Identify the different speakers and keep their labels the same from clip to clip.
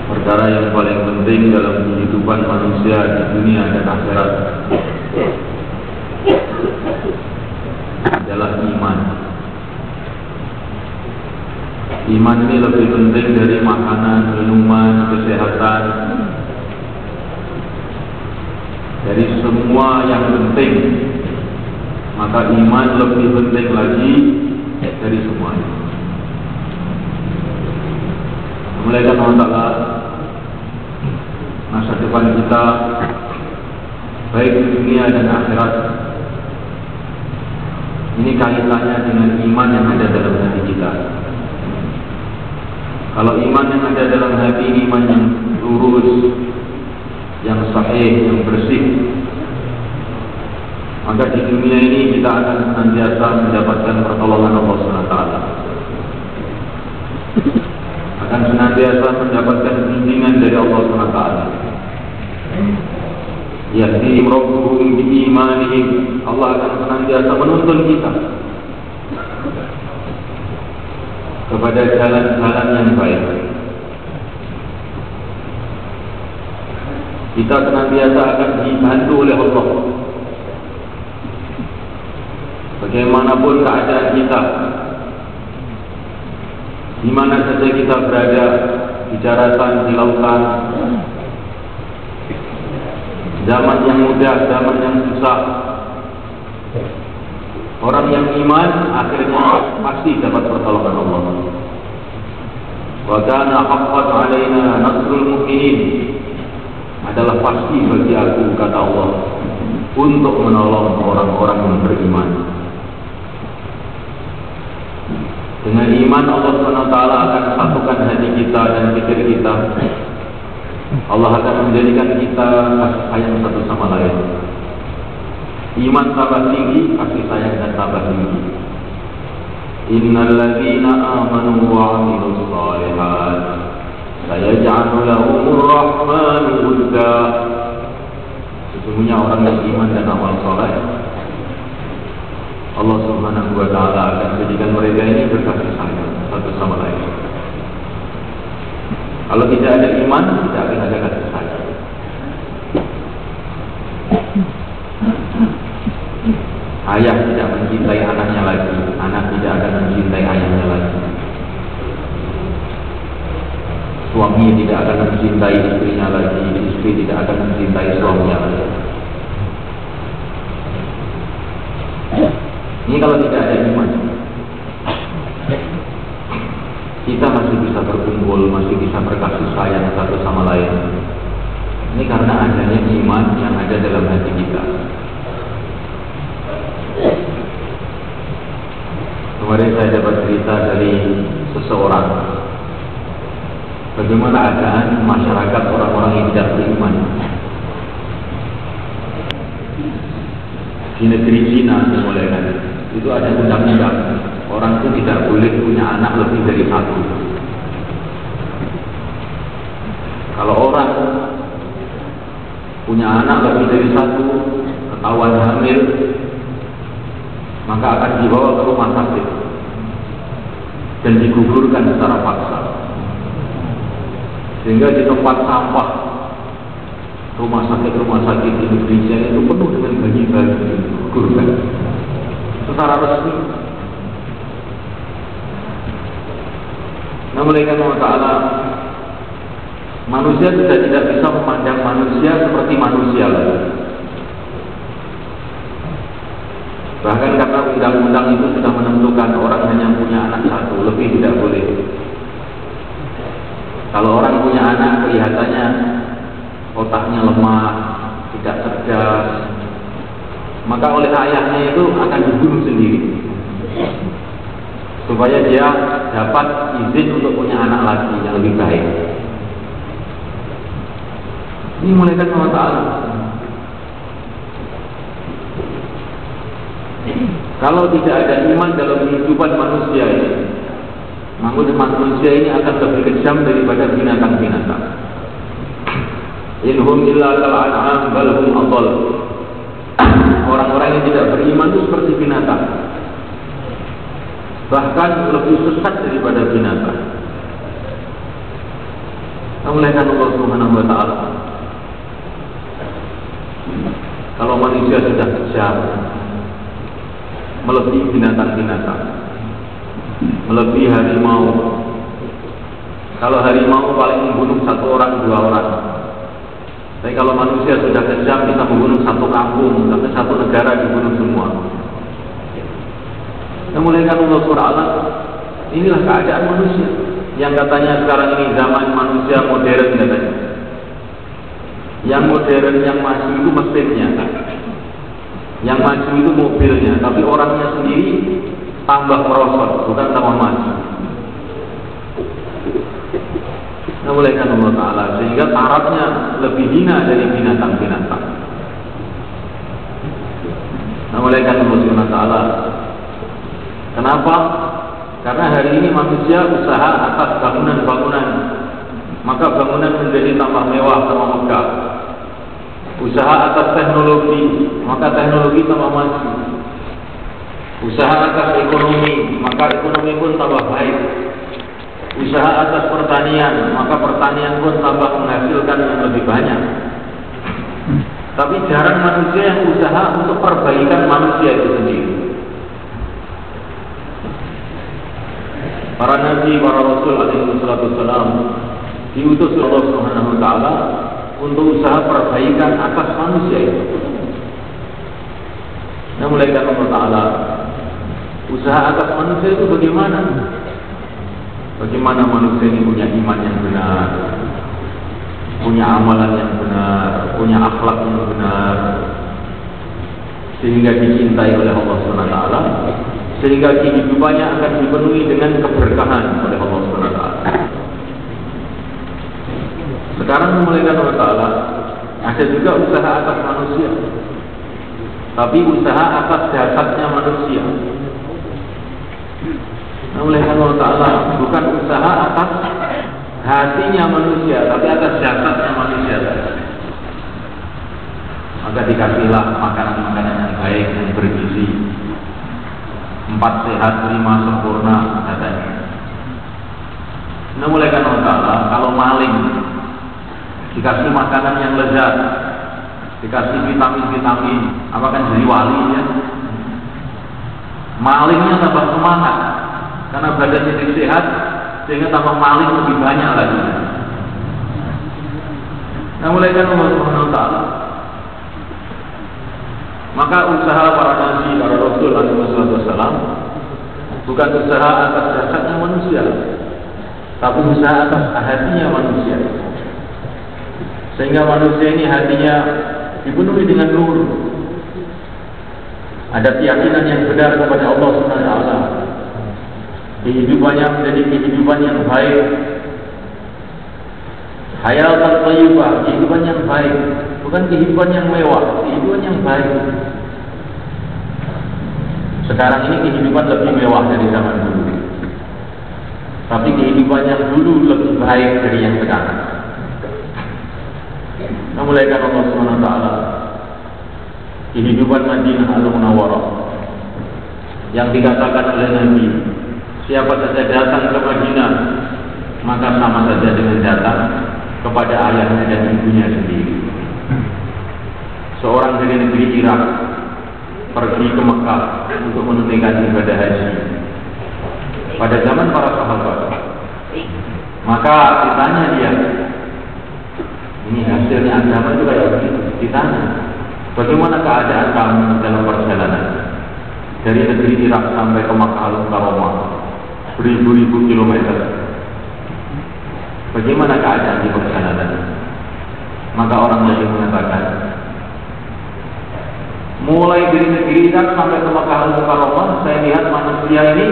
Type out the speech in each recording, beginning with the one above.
Speaker 1: perkara yang paling penting dalam kehidupan manusia di dunia dan akhirat adalah iman. Iman ini lebih penting dari makanan, minuman, kesehatan, dari semua yang penting. Maka iman lebih penting lagi dari semuanya. Mulai karena Allah, masa depan kita baik di dunia dan akhirat ini kaitannya dengan iman yang ada dalam hati kita. Kalau iman yang ada dalam hati ini iman yang lurus, yang sahih, yang bersih, maka di dunia ini kita akan senantiasa mendapatkan pertolongan Allah SWT, akan senantiasa mendapatkan bimbingan dari Allah SWT. Yahdihim rabbuhum biimanihim, Allah akan senantiasa menuntun kita kepada jalan-jalan yang baik. Kita senantiasa akan dibantu oleh Allah. Bagaimanapun keadaan kita, di mana saja kita berada, di daratan, di lautan, zaman yang mudah, zaman yang susah, orang yang iman akhirnya pasti dapat pertolongan Allah. Wa kana haqqan 'alaina nasrul mu'minin, adalah pasti bagi aku, kata Allah, untuk menolong orang-orang yang beriman. Dengan iman Allah SWT akan satukan hati kita dan pikir kita. Allah akan menjadikan kita kasih sayang satu sama lain. Iman tambah tinggi, kasih sayang dan tambah tinggi. Innal ladzina amanu wa 'amilus shalihat sayaj'alu lahumur rahmanu wudda. Sesungguhnya orang yang iman dan amal saleh, Allah Subhanahu wa ta'ala akan menjadikan mereka ini berkasih sayang satu sama lain. Kalau tidak ada iman, tidak akan ada kasih sayang. Ayah tidak mencintai anaknya lagi, anak tidak akan mencintai ayahnya lagi. Suami tidak akan mencintai istrinya lagi, istri tidak akan mencintai suaminya lagi. Ini kalau tidak ada iman, kita masih bisa berkumpul, masih bisa berkasih sayang satu sama lain. Ini karena adanya iman yang ada dalam hati kita. Kemarin saya dapat cerita dari seseorang, bagaimana keadaan masyarakat orang-orang yang tidak beriman di negeri Cina. Dimulaikan itu ada undang-undang, orang itu tidak boleh punya anak lebih dari satu. Kalau orang punya anak lebih dari satu, ketahuan hamil, maka akan dibawa ke rumah sakit dan digugurkan secara paksa. Sehingga di tempat sampah rumah sakit di Indonesia itu penuh dengan bayi-bayi digugurkan secara resmi. Nah, oleh karena ta'ala, manusia sudah tidak bisa memandang manusia seperti manusia lagi. Bahkan karena undang-undang itu sudah menentukan orang hanya punya anak satu, lebih tidak boleh. Kalau orang punya anak kelihatannya otaknya lemah, tidak cerdas, maka oleh ayahnya itu akan dibunuh sendiri supaya dia dapat izin untuk punya anak lagi yang lebih baik. Ini mulai dari Allah Ta'ala. Kalau tidak ada iman dalam kehidupan manusia ini, manusia ini akan lebih kejam daripada binatang-binatang. Inhum illa kal an'am bal hum adall. Orang-orang yang tidak beriman itu seperti binatang, bahkan lebih sesat daripada binatang. memuliakan Allah Subhanahu wa taala. Kalau manusia sudah kejam, melebihi binatang-binatang, melebihi harimau. Kalau harimau paling membunuh 1 orang 2 orang. Tapi kalau manusia sudah kejam bisa membunuh 1 kampung, sampai 1 negara dibunuh semua. Memuliakan Allah Subhanahu wa taala. Inilah keadaan manusia. Yang katanya sekarang ini zaman manusia modern katanya. Yang modern, yang maju itu mesinnya, yang maju itu mobilnya, tapi orangnya sendiri tambah merosot, bukan tambah maju. Memuliakan Allah Ta'ala, sehingga tarafnya lebih hina dari binatang-binatang. Memuliakan Allah Subhanahu wa taala. Kenapa? Karena hari ini manusia usaha atas bangunan-bangunan, maka bangunan menjadi tambah mewah, tambah megah. Usaha atas teknologi, maka teknologi tambah maju. Usaha atas ekonomi, maka ekonomi pun tambah baik. Usaha atas pertanian, maka pertanian pun tambah menghasilkan yang lebih banyak. Tapi jarang manusia yang usaha untuk perbaikan manusia itu sendiri. Para nabi, para rasul alaihi salatu wassalam diutus Allah Subhanahu wa taala untuk usaha perbaikan atas manusia itu. Memuliakan Allah Ta'ala. Usaha atas manusia itu bagaimana? Bagaimana manusia ini punya iman yang benar, punya amalan yang benar, punya akhlak yang benar, sehingga dicintai oleh Allah Subhanahu wa taala, sehingga kehidupannya akan dipenuhi dengan keberkahan oleh Allah Subhanahu wa taala. Sekarang memuliakan Allah Ta'ala, ada juga usaha atas manusia, tapi usaha atas jasadnya manusia. Memuliakan Allah Ta'ala, bukan usaha atas hatinya manusia, tapi atas jasadnya manusia. Maka dikasihlah makanan-makanan yang baik, yang bergizi, 4 sehat, 5 sempurna katanya. Memuliakan Allah Ta'ala, kalau maling dikasih makanan yang lezat, dikasih vitamin-vitamin, apa kan jadi wali ya? Malingnya tambah semangat, karena badannya jadi sehat, sehingga tambah maling lebih banyak lagi. Nah, mulai kan Allah Subhanahu wa taala. Maka usaha para nabi, para rasul alaihi wasallam bukan usaha atas jasadnya manusia, tapi usaha atas hatinya manusia. Sehingga manusia ini hatinya dipenuhi dengan nur. Ada keyakinan yang benar kepada Allah Subhanahu wa taala. Kehidupannya menjadi kehidupan yang baik. Hayatan thayyibah, kehidupan yang baik, bukan kehidupan yang mewah, kehidupan yang baik. Sekarang ini kehidupan lebih mewah dari zaman dulu. Tapi kehidupan yang dulu lebih baik dari yang sekarang. Memuliakan Allah Subhanahu wa taala. Kehidupan Madinah Al-Munawwarah yang dikatakan oleh Nabi, siapa saja datang ke Madinah maka sama saja dengan datang kepada ayahnya dan ibunya sendiri. Seorang dari negeri Irak pergi ke Mekah untuk menunaikan ibadah haji pada zaman para sahabat. Maka ditanya dia, ini hasilnya agama juga ya begitu. Ditanya, bagaimana keadaan kamu dalam perjalanan dari negeri Irak sampai ke Makkah Al-Mukarramah, beribu-ribu kilometer? Bagaimana keadaan di perjalanan? Maka orang tadi mengatakan, mulai dari negeri Irak sampai ke Makkah Al-Mukarramah, saya lihat manusia ini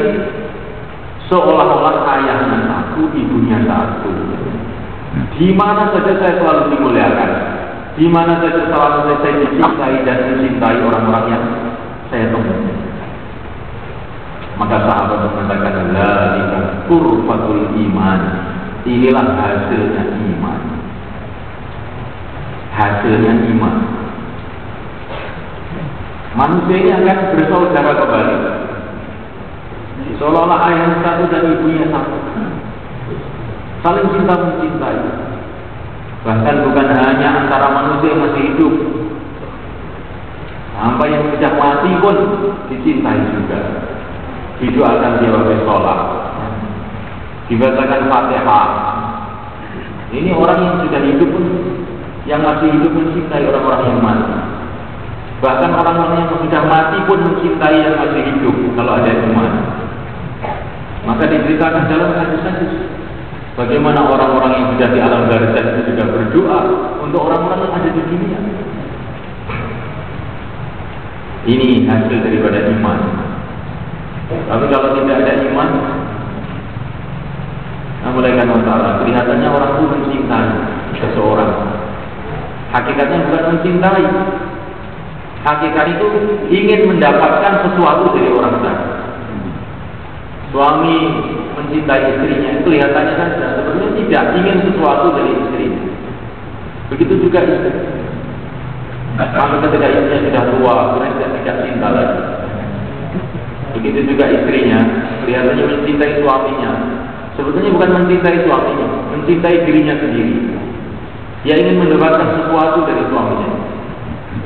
Speaker 1: seolah-olah ayahnya satu, ibunya satu. Di mana saja saya selalu dimuliakan, di mana saja selalu saya dicintai dan mencintai orang-orang yang saya temui. Maka sahabat mengatakan, dzalika qurfatul iman. Inilah hasilnya iman. Hasilnya iman. Manusia ini akan bersaudara kembali. Seolah-olah ayah satu dan ibunya satu, saling cinta mencintai. Bahkan bukan hanya antara manusia yang masih hidup, sampai yang sudah mati pun dicintai juga. Didoakan dia pakai sholat, dibacakan Fatihah. Ini orang yang sudah hidup pun, yang masih hidup mencintai orang-orang yang mati. Bahkan orang-orang yang sudah mati pun mencintai yang masih hidup kalau ada iman. Maka diceritakan dalam hadis-hadis bagaimana orang-orang yang sudah di alam barzakh itu juga berdoa untuk orang-orang yang ada di dunia. Ini hasil daripada iman. Tapi kalau tidak ada iman, Malaikat Allah kelihatannya orang itu mencintai seseorang. Hakikatnya bukan mencintai. Hakikat itu ingin mendapatkan sesuatu dari orang tadi. Suami mencintai istrinya itu kelihatannya saja, sebenarnya tidak ingin sesuatu dari istrinya. Begitu juga istri. Maka ketika istrinya sudah tua, kemudian tidak cinta lagi. Begitu juga istrinya, kelihatannya mencintai suaminya. Sebetulnya bukan mencintai suaminya, mencintai dirinya sendiri. Dia ingin mendapatkan sesuatu dari suaminya.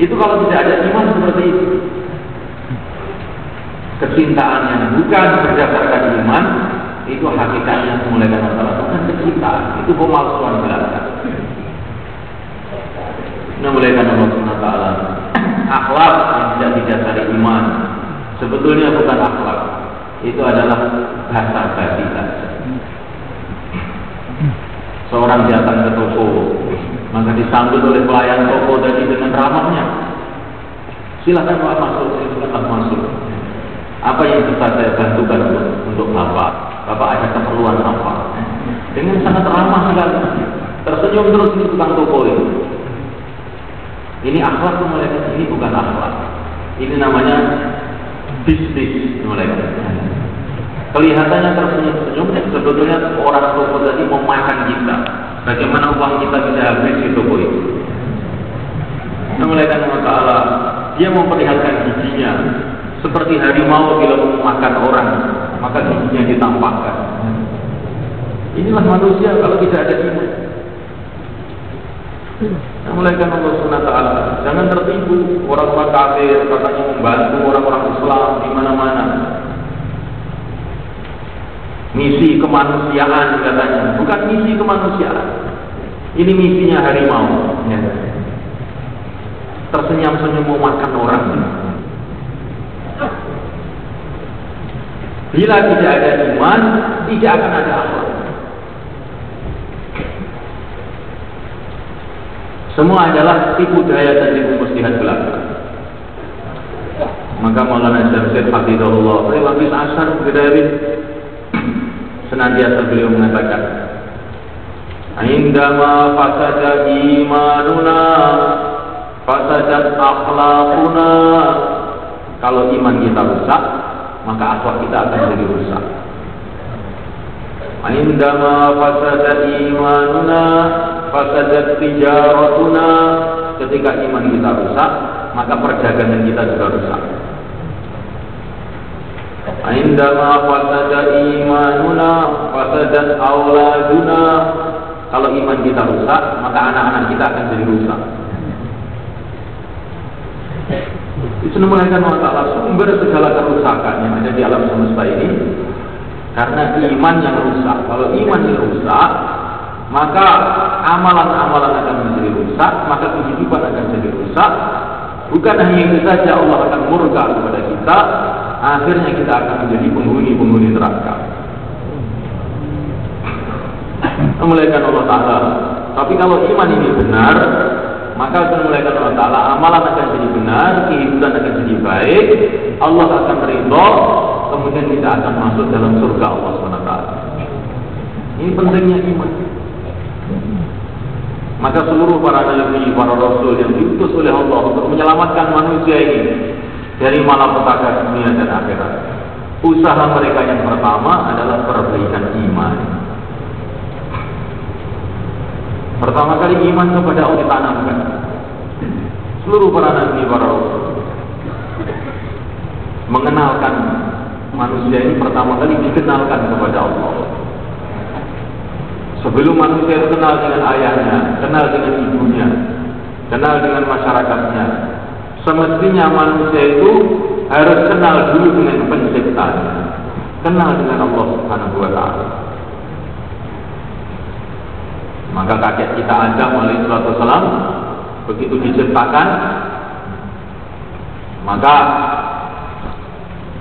Speaker 1: Itu kalau tidak ada iman seperti itu. Kecintaan yang bukan berdasarkan iman, itu hakikatnya Malaikat Allah bukan kecintaan, itu pemalsuan belaka. Malaikat Allah akhlak yang tidak didasari iman sebetulnya bukan akhlak, itu adalah basa-basi saja. Seorang datang ke toko, maka disambut oleh pelayan toko tadi dengan ramahnya. Silakan Pak masuk, silakan masuk. Apa yang bisa saya bantukan untuk Bapak? Bapak ada keperluan apa? Dengan sangat ramah sekali, tersenyum terus di tukang toko ini. Ini akhlak Malaikat, ini bukan akhlak. Ini namanya bisnis Malaikat. Kelihatannya tersenyum-senyum, sebetulnya orang toko tadi mau makan kita. Bagaimana uang kita bisa habis di toko itu? Malaikat Allah, dia memperlihatkan giginya. Seperti harimau bila mau makan orang, maka giginya ditampakkan. Inilah manusia kalau tidak ada iman. Malaikat Allah SWT, jangan tertipu orang-orang kafir katanya membantu orang-orang Islam di mana-mana. Misi kemanusiaan katanya, bukan misi kemanusiaan. Ini misinya harimau. Ya. Tersenyum-senyum mau makan orang. Bila tidak ada iman, tidak akan ada akhlak. Semua adalah tipu daya dan tipu muslihat belaka. Maka Maulana Syamsul Hafizahullah Rilabis Asyar Bidawin senantiasa beliau mengatakan, Indama fasada imanuna fasadat akhlaquna. Kalau iman kita rusak, maka akhlak kita akan jadi rusak. Indama fasada imanuna fasadat tijaratuna. Ketika iman kita rusak, maka perdagangan kita juga rusak. Indama fasada imanuna fasadat auladuna. Kalau iman kita rusak, maka anak-anak kita akan jadi rusak. Itu Malaikat Allah sumber segala kerusakan yang ada di alam semesta ini karena iman yang rusak. Kalau iman yang rusak, maka amalan-amalan akan menjadi rusak, maka kehidupan akan menjadi rusak. Bukan hanya itu saja, Allah akan murka kepada kita. Akhirnya kita akan menjadi penghuni neraka. Malaikat Allah Ta'ala. Tapi kalau iman ini benar, maka Malaikat Allah Ta'ala, amalan akan jadi benar, kehidupan akan jadi baik, Allah akan ridho, kemudian kita akan masuk dalam surga Allah SWT. Ini pentingnya iman. Maka seluruh para nabi, para rasul yang diutus oleh Allah untuk menyelamatkan manusia ini dari malapetaka dunia dan akhirat, usaha mereka yang pertama adalah perbaikan iman. Pertama kali iman kepada Allah ditanamkan. Seluruh para nabi, para rasul mengenalkan manusia ini pertama kali dikenalkan kepada Allah. Sebelum manusia kenal dengan ayahnya, kenal dengan ibunya, kenal dengan masyarakatnya. Semestinya manusia itu harus kenal dulu dengan penciptanya, kenal dengan Allah Subhanahu wa Ta'ala. Maka kakek kita Adam alaihissalam begitu diciptakan, maka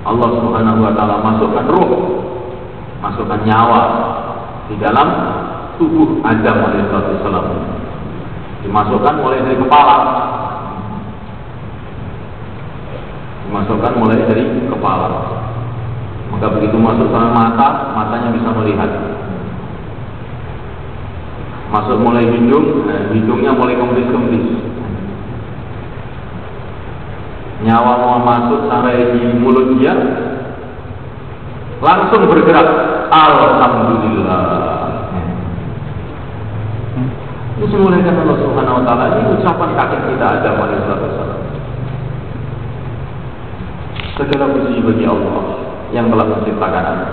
Speaker 1: Allah Subhanahu wa Ta'ala masukkan ruh, masukkan nyawa di dalam tubuh Adam alaihissalam. Dimasukkan mulai dari kepala, dimasukkan mulai dari kepala. Maka begitu masuk sama mata, matanya bisa melihat. Masuk mulai hidung, hidungnya mulai kempis-kempis. Nyawa mau masuk sampai di mulut dia, langsung bergerak. Alhamdulillah. Ini semula kan Allah Subhanahu wa Ta'ala. Ini ucapan kakek kita Adam alaihissalam. Segala puji bagi Allah yang telah menciptakan Anda.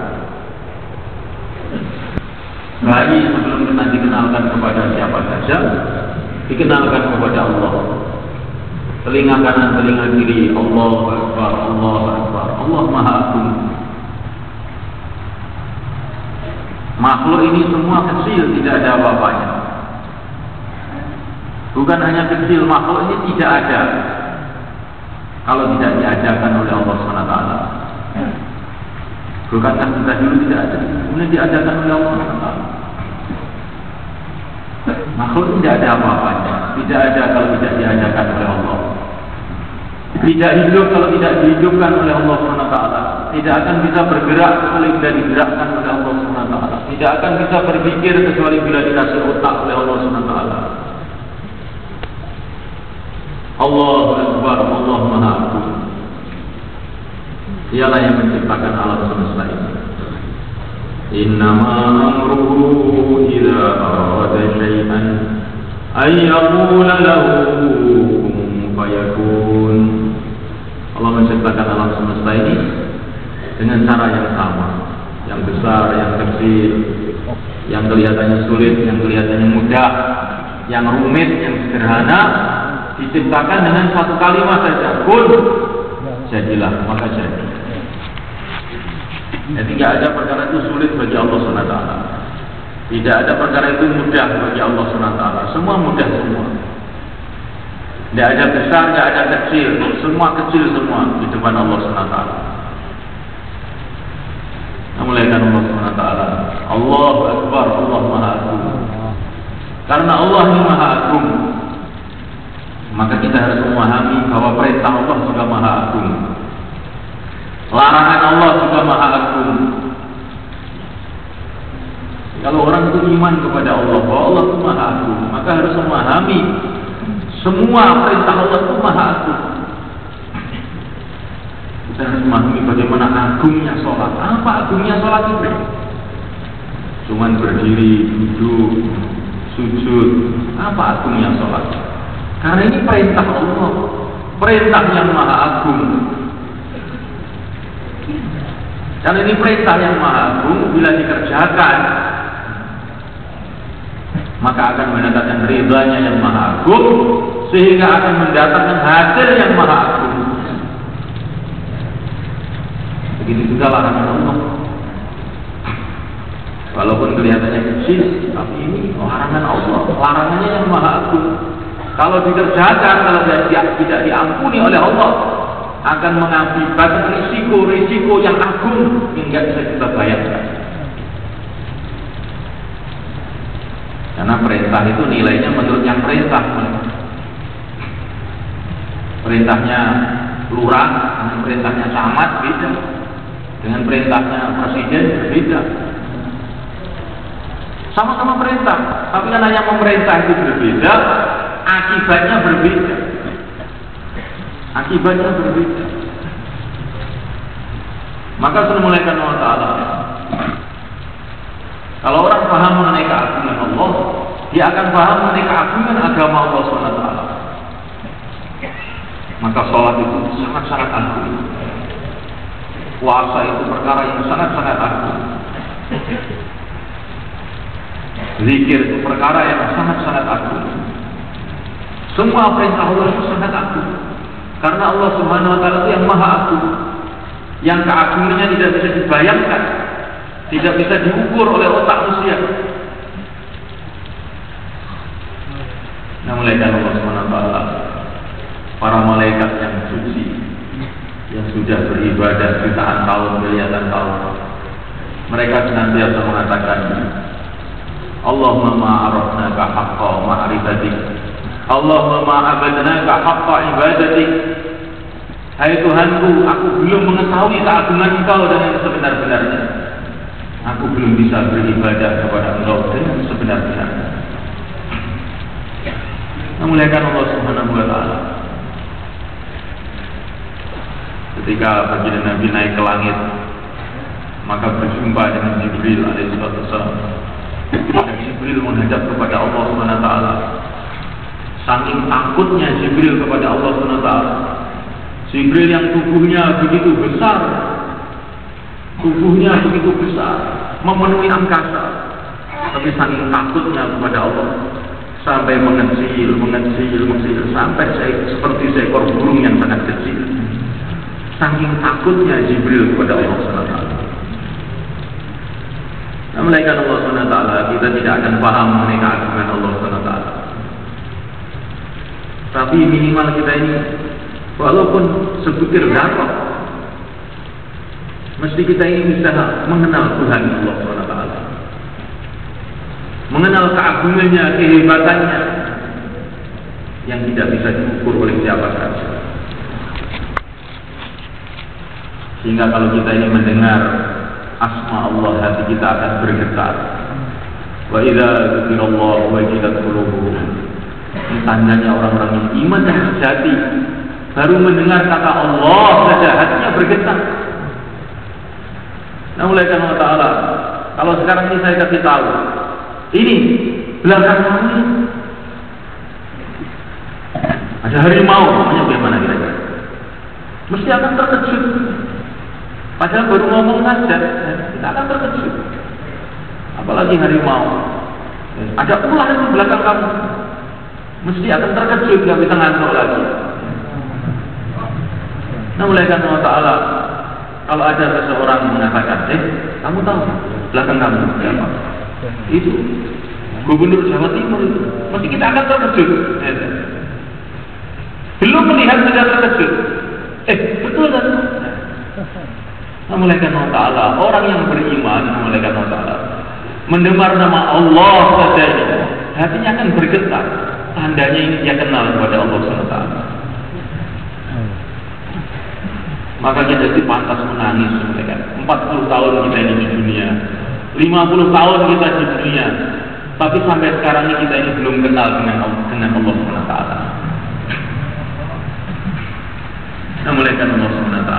Speaker 1: Bayi sebelum kita dikenalkan kepada siapa saja, dikenalkan kepada Allah. Telinga kanan, telinga kiri, Allah Akbar, Allah Akbar, Allah Maha Agung. Makhluk ini semua kecil, tidak ada apa-apanya. Bukan hanya kecil, makhluk ini tidak ada kalau tidak diajarkan oleh Allah SWT. Bukankah kita dulu tidak ada, kemudian diajarkan oleh Allah SWT. Makhluk tidak ada apa-apanya, tidak ada kalau tidak diajarkan oleh Allah. Tidak hidup kalau tidak dihidupkan oleh Allah SWT. Tidak akan bisa bergerak kecuali bila digerakkan oleh Allah SWT. Tidak akan bisa berpikir kecuali bila dikasih otak oleh Allah SWT. Allahu Akbar, Allah Maha Agung. Dialah yang menciptakan alam semesta ini. Innama amruhu idza arada syai'an ay yaqula lahu kun fayakun. Allah menciptakan alam semesta ini dengan cara yang sama, yang besar, yang kecil, yang kelihatannya sulit, yang kelihatannya mudah, yang rumit, yang sederhana, diciptakan dengan satu kalimat saja, kun, jadilah, maka jadi. Jadi tidak ada perkara itu sulit bagi Allah SWT. Tidak ada perkara itu mudah bagi Allah SWT. Semua mudah semua. Tidak ada besar, tidak ada kecil. Semua kecil semua di depan Allah SWT. Memuliakan Allah SWT. Allahu Akbar, Allah Maha Agung. Karena Allah ini Maha Agung, maka kita harus memahami bahwa perintah Allah juga Maha Agung, larangan Allah juga Maha Agung. Kalau orang itu iman kepada Allah, bahwa Allah itu Maha Agung, maka harus memahami semua perintah Allah itu Maha Agung. Kita harus memahami bagaimana agungnya sholat. Apa agungnya sholat itu? Cuman berdiri, duduk, sujud. Apa agungnya sholat? Karena ini perintah Allah, perintah yang Maha Agung. Karena ini perintah yang Maha Agung, bila dikerjakan maka akan mendatangkan ridhanya yang Maha Agung, sehingga akan mendatangkan hasil yang Maha Agung. Begitu juga larangan Allah. Walaupun kelihatannya kecil, tapi ini larangan Allah, larangannya yang Maha Agung. Kalau dikerjakan, kalau tidak diampuni oleh Allah, akan mengakibatkan risiko-risiko yang agung yang tidak bisa kita bayangkan. Karena perintah itu nilainya menurut yang perintah. Perintahnya lurah dengan perintahnya camat beda, dengan perintahnya presiden berbeda. Sama-sama perintah, tapi karena yang memerintah itu berbeda, akibatnya berbeda. Akibatnya berbeda. Maka Subhanahu wa Ta'ala, kalau orang paham mengenai keagungan Allah, dia akan paham mengenai keagungan agama Allah Subhanahu wa Ta'ala. Maka sholat itu sangat-sangat agung. Puasa itu perkara yang sangat-sangat agung. Zikir itu perkara yang sangat-sangat agung. Semua perintah Allah itu sangat agung. Karena Allah Subhanahu wa taala itu yang maha agung. Yang keagungannya tidak bisa dibayangkan, tidak bisa diukur oleh otak manusia. Nah, malaikat Allah Subhanahu wa taala, para malaikat yang suci, yang sudah beribadah jutaan tahun, miliaran tahun, mereka senantiasa mengatakan, Allahumma ma'arafnaka haqqa ma'rifatik, Allahumma ma'abadnaka haqqa ibadatik. Hai Tuhanku, aku belum mengetahui keagungan Engkau dengan sebenar-benarnya. Aku belum bisa beribadah kepada Engkau dengan sebenar-benarnya. Memuliakan Allah Subhanahu wa taala. Ketika baginda Nabi naik ke langit, maka berjumpa dengan Jibril alaihissalam. Maka Jibril menghadap kepada Allah Subhanahu wa taala. Saking takutnya Jibril kepada Allah Subhanahu wa taala. Jibril yang tubuhnya begitu besar, memenuhi angkasa, tapi saking takutnya kepada Allah, sampai mengecil, sampai seperti seekor burung yang sangat kecil. Saking takutnya Jibril kepada Allah SWT. Nah, malaikat Allah SWT, kita tidak akan paham mengenai keagungan Allah SWT. Tapi minimal kita ini, walaupun sebutir zarah, mesti kita ini bisa mengenal Tuhan Allah SWT, mengenal keagungannya, kehebatannya, yang tidak bisa diukur oleh siapa saja. Sehingga kalau kita ini mendengar asma Allah, hati kita akan bergetar. Wa idza dzikirallahu wajilat qulubuhum. Ini tandanya orang-orang yang iman dan sejati, baru mendengar kata Allah saja hatinya bergetar. Nah, mulaikan Allah Ta'ala, kalau sekarang ini saya kasih tahu, ini belakang kami ada harimau, namanya bagaimana kira-kira? Mesti akan terkejut. Padahal baru ngomong saja, kita akan terkejut. Apalagi harimau. Ada ular di belakang kamu, mesti akan terkejut, gak bisa ngantuk lagi. Nah, mulaikan Allah Ta'ala, kalau ada seseorang mengatakan, kamu tahu belakang kamu siapa? Itu Gubernur Jawa Timur itu, mesti kita akan terkejut. Belum melihat sudah terkejut. Betul kan? Nah, malaikat Allah Ta'ala, orang yang beriman, malaikat Allah Ta'ala, mendengar nama Allah saja ini, hatinya akan bergetar. Tandanya ini dia kenal kepada Allah SWT. Maka kita jadi pantas menangis, malaikat. 40 tahun kita ini di dunia, 50 tahun kita di dunia, tapi sampai sekarang ini kita ini belum kenal dengan Allah SWT. Nah, malaikat Allah SWT,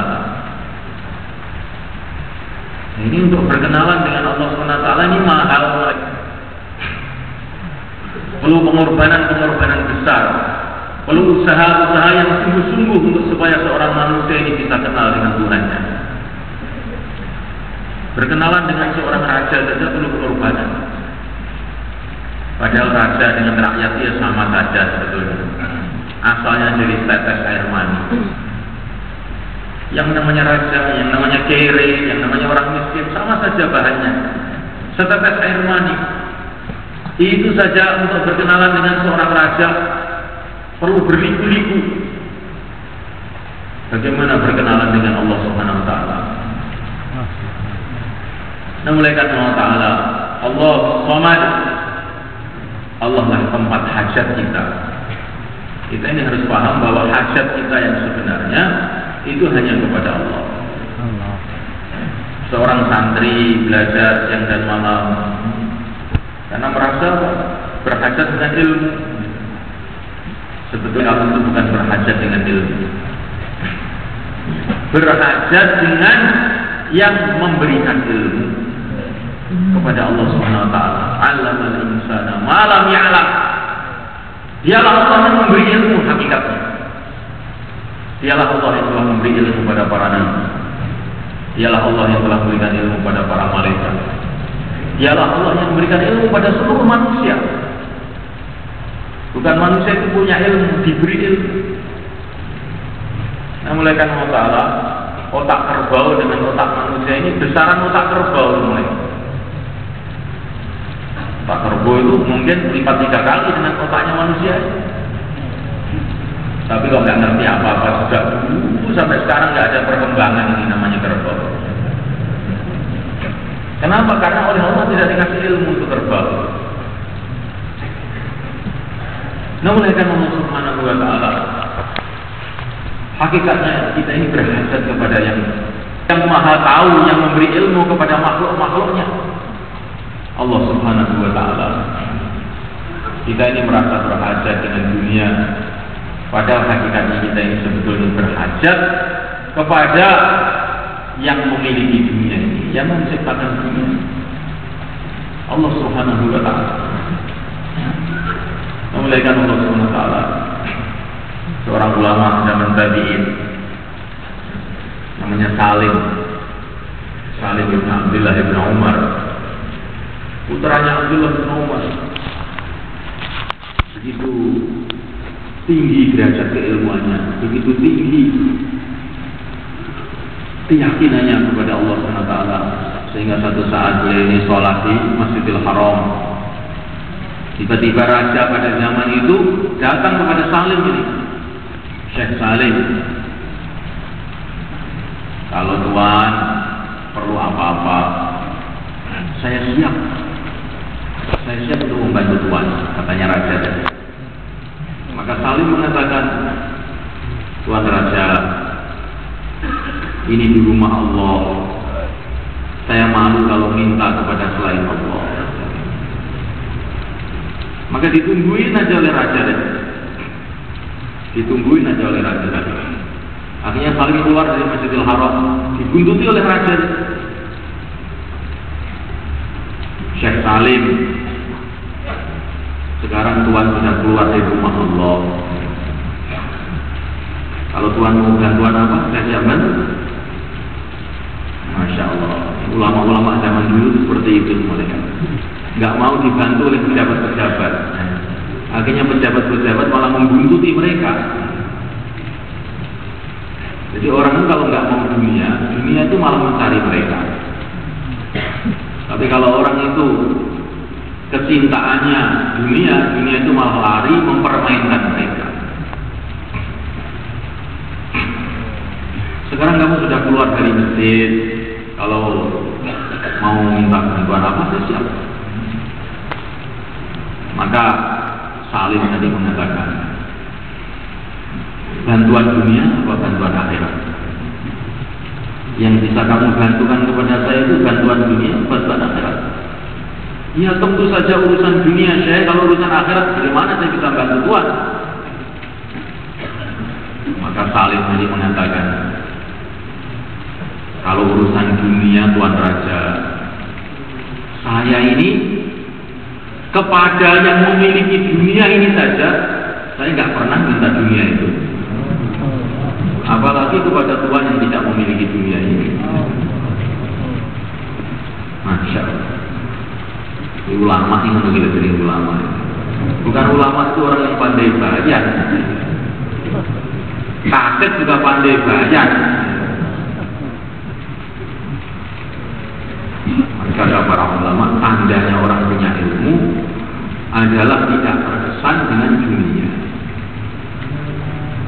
Speaker 1: ini untuk berkenalan dengan Allah SWT ini mahal. Perlu pengorbanan besar, perlu usaha yang sungguh-sungguh untuk supaya seorang manusia ini bisa kenal dengan Tuhannya. Berkenalan dengan seorang raja saja perlu pengorbanan. Padahal raja dengan rakyatnya sama saja sebetulnya. Asalnya dari tetes air mani. Yang namanya raja, yang namanya kere, yang namanya orang miskin, sama saja bahannya. Setetes air mani. Itu saja untuk berkenalan dengan seorang raja perlu berliku-liku. Bagaimana berkenalan dengan Allah Subhanahu wa taala? Nah, malaikat Allah Ta'ala, Allah Samad, Allah lah tempat hajat kita. Kita ini harus paham bahwa hajat kita yang sebenarnya itu hanya kepada Allah. Seorang santri belajar siang dan malam karena merasa berhajat dengan ilmu. Sebetulnya Allah itu bukan berhajat dengan ilmu, berhajat dengan yang memberikan ilmu kepada Allah Subhanahu wa taala. Allamal insana ma lam ya'lam. Dialah Allah yang memberi ilmu hakikatnya. Dialah Allah yang telah memberi ilmu pada para nabi. Dialah Allah yang telah memberikan ilmu pada para malaikat. Dialah Allah yang memberikan ilmu pada seluruh manusia. Bukan manusia itu punya ilmu, diberi ilmu. Nah, mulai kan Allah Ta'ala, otak kerbau dengan otak manusia ini besaran otak kerbau mulai. Otak kerbau itu mungkin lipat 3 kali dengan otaknya manusia. Tapi kalau nggak ngerti apa-apa sejak dulu sampai sekarang nggak ada perkembangan ini namanya kerbau. Kenapa? Karena oleh Allah tidak dikasih ilmu untuk kerbau. Nah, mulai kan Allah Subhanahu wa Ta'ala, hakikatnya kita ini berhajat kepada yang maha tahu, yang memberi ilmu kepada makhluk-makhluknya, Allah Subhanahu wa Ta'ala. Kita ini merasa berhajat dengan dunia, padahal hakikatnya kita ini sebetulnya berhajat kepada yang memiliki dunia ini, yang menciptakan dunia, Allah Subhanahu wa Ta'ala. Memulaikan Allah Subhanahu wa Ta'ala, seorang ulama zaman tabi'in namanya Salim bin Abdullah bin Umar, putranya Abdullah bin Umar. Begitu tinggi derajat keilmuannya, begitu tinggi keyakinannya kepada Allah Subhanahu wa Ta'ala, sehingga satu saat beliau ini sholat di Masjidil Haram. Tiba-tiba raja pada zaman itu datang kepada Salim ini, Syekh Salim, kalau Tuan perlu apa-apa, saya siap untuk membantu Tuan, katanya raja tadi. Maka Salim mengatakan, Tuan Raja, ini di rumah Allah, saya malu kalau minta kepada selain Allah. Maka ditungguin aja oleh raja tadi. Akhirnya Salim keluar dari Masjidil Haram, dibuntuti oleh raja. Syekh Salim, sekarang Tuan sudah keluar dari rumah Allah. Kalau Tuan mau bantuan apa, saya siap bantu. Masya Allah, ulama-ulama zaman dulu seperti itu mereka. Nggak mau dibantu oleh pejabat-pejabat. Akhirnya pejabat-pejabat malah membuntuti mereka. Jadi orang itu kalau nggak mau dunia itu malah mencari mereka. Tapi kalau orang itu kecintaannya dunia itu malah lari mempermainkan mereka. Sekarang kamu sudah keluar dari masjid, kalau mau minta bantuan apa, saya siap. Maka Salim tadi mengatakan, bantuan dunia atau bantuan akhirat? Yang bisa kamu bantukan kepada saya itu bantuan dunia, bantuan akhirat. Ya tentu saja urusan dunia saya, kalau urusan akhirat bagaimana saya bisa bantu Tuhan? Maka Salim tadi mengatakan, kalau urusan dunia Tuan Raja, saya ini kepada yang memiliki dunia ini saja, saya nggak pernah minta dunia itu. Apalagi kepada Tuhan yang tidak memiliki dunia ini. Masya Allah. Ulama ini menurut dari ulama. Bukan ulama itu orang yang pandai bayar. Kaset juga pandai bayar. Kata para ulama, tandanya orang punya ilmu adalah tidak terkesan dengan dunia.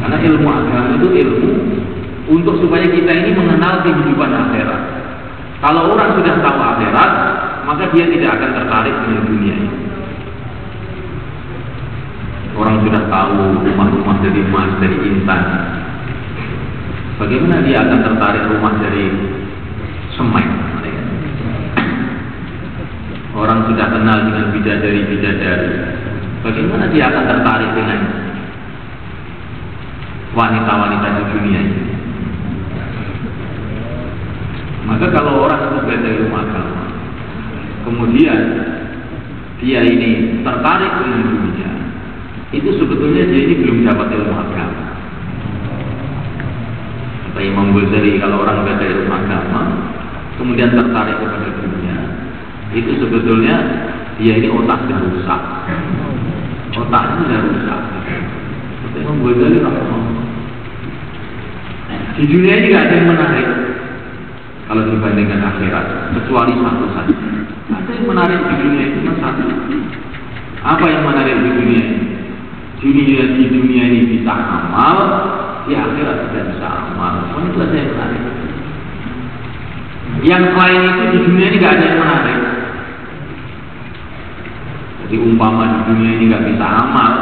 Speaker 1: Karena ilmu agama itu ilmu untuk supaya kita ini mengenal kehidupan akhirat. Kalau orang sudah tahu akhirat, maka dia tidak akan tertarik dengan dunia ini. Orang sudah tahu rumah-rumah dari emas, dari intan, bagaimana dia akan tertarik rumah dari semen? Orang sudah kenal dengan bidadari-bidadari, bagaimana dia akan tertarik dengan wanita-wanita di dunia ini? Maka kalau orang itu belajar ilmu agama, kemudian dia ini tertarik dengan dunia, itu sebetulnya dia ini belum dapat ilmu agama. Kata Imam Ghazali, kalau orang belajar ilmu agama kemudian tertarik kepada dunia, itu sebetulnya dia ini otak sudah rusak. otaknya sudah rusak. Seperti Ghazali rahimahullah. Di dunia ini tidak ada yang menarik kalau dibandingkan akhirat, kecuali satu saja. Ada yang menarik di dunia itu cuma satu. Apa yang menarik di dunia ini? Di dunia ini bisa amal, di akhirat tidak bisa amal. Itu saja yang menarik. Yang lain itu di dunia ini tidak ada yang menarik. Jadi umpama di dunia ini nggak bisa amal,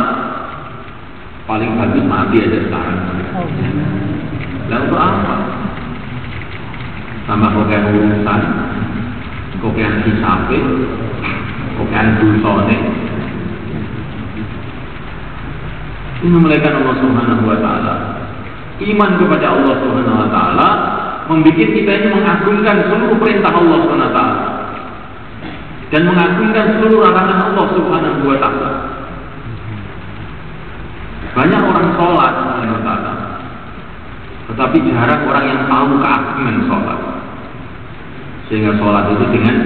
Speaker 1: paling bagus mati aja sekarang. Lalu untuk apa? Tambah kokean urusan, kokean hisapin, kokean dusone. Ini memuliakan Allah Subhanahu wa Ta'ala. Iman kepada Allah Subhanahu wa Ta'ala membuat kita ini mengagungkan seluruh perintah Allah Subhanahu wa Ta'ala dan mengagungkan seluruh larangan Allah Subhanahu wa Ta'ala. Banyak orang sholat Subhanahu wa Ta'ala, tetapi jarang orang yang tahu keagungan sholat, sehingga sholat itu dengan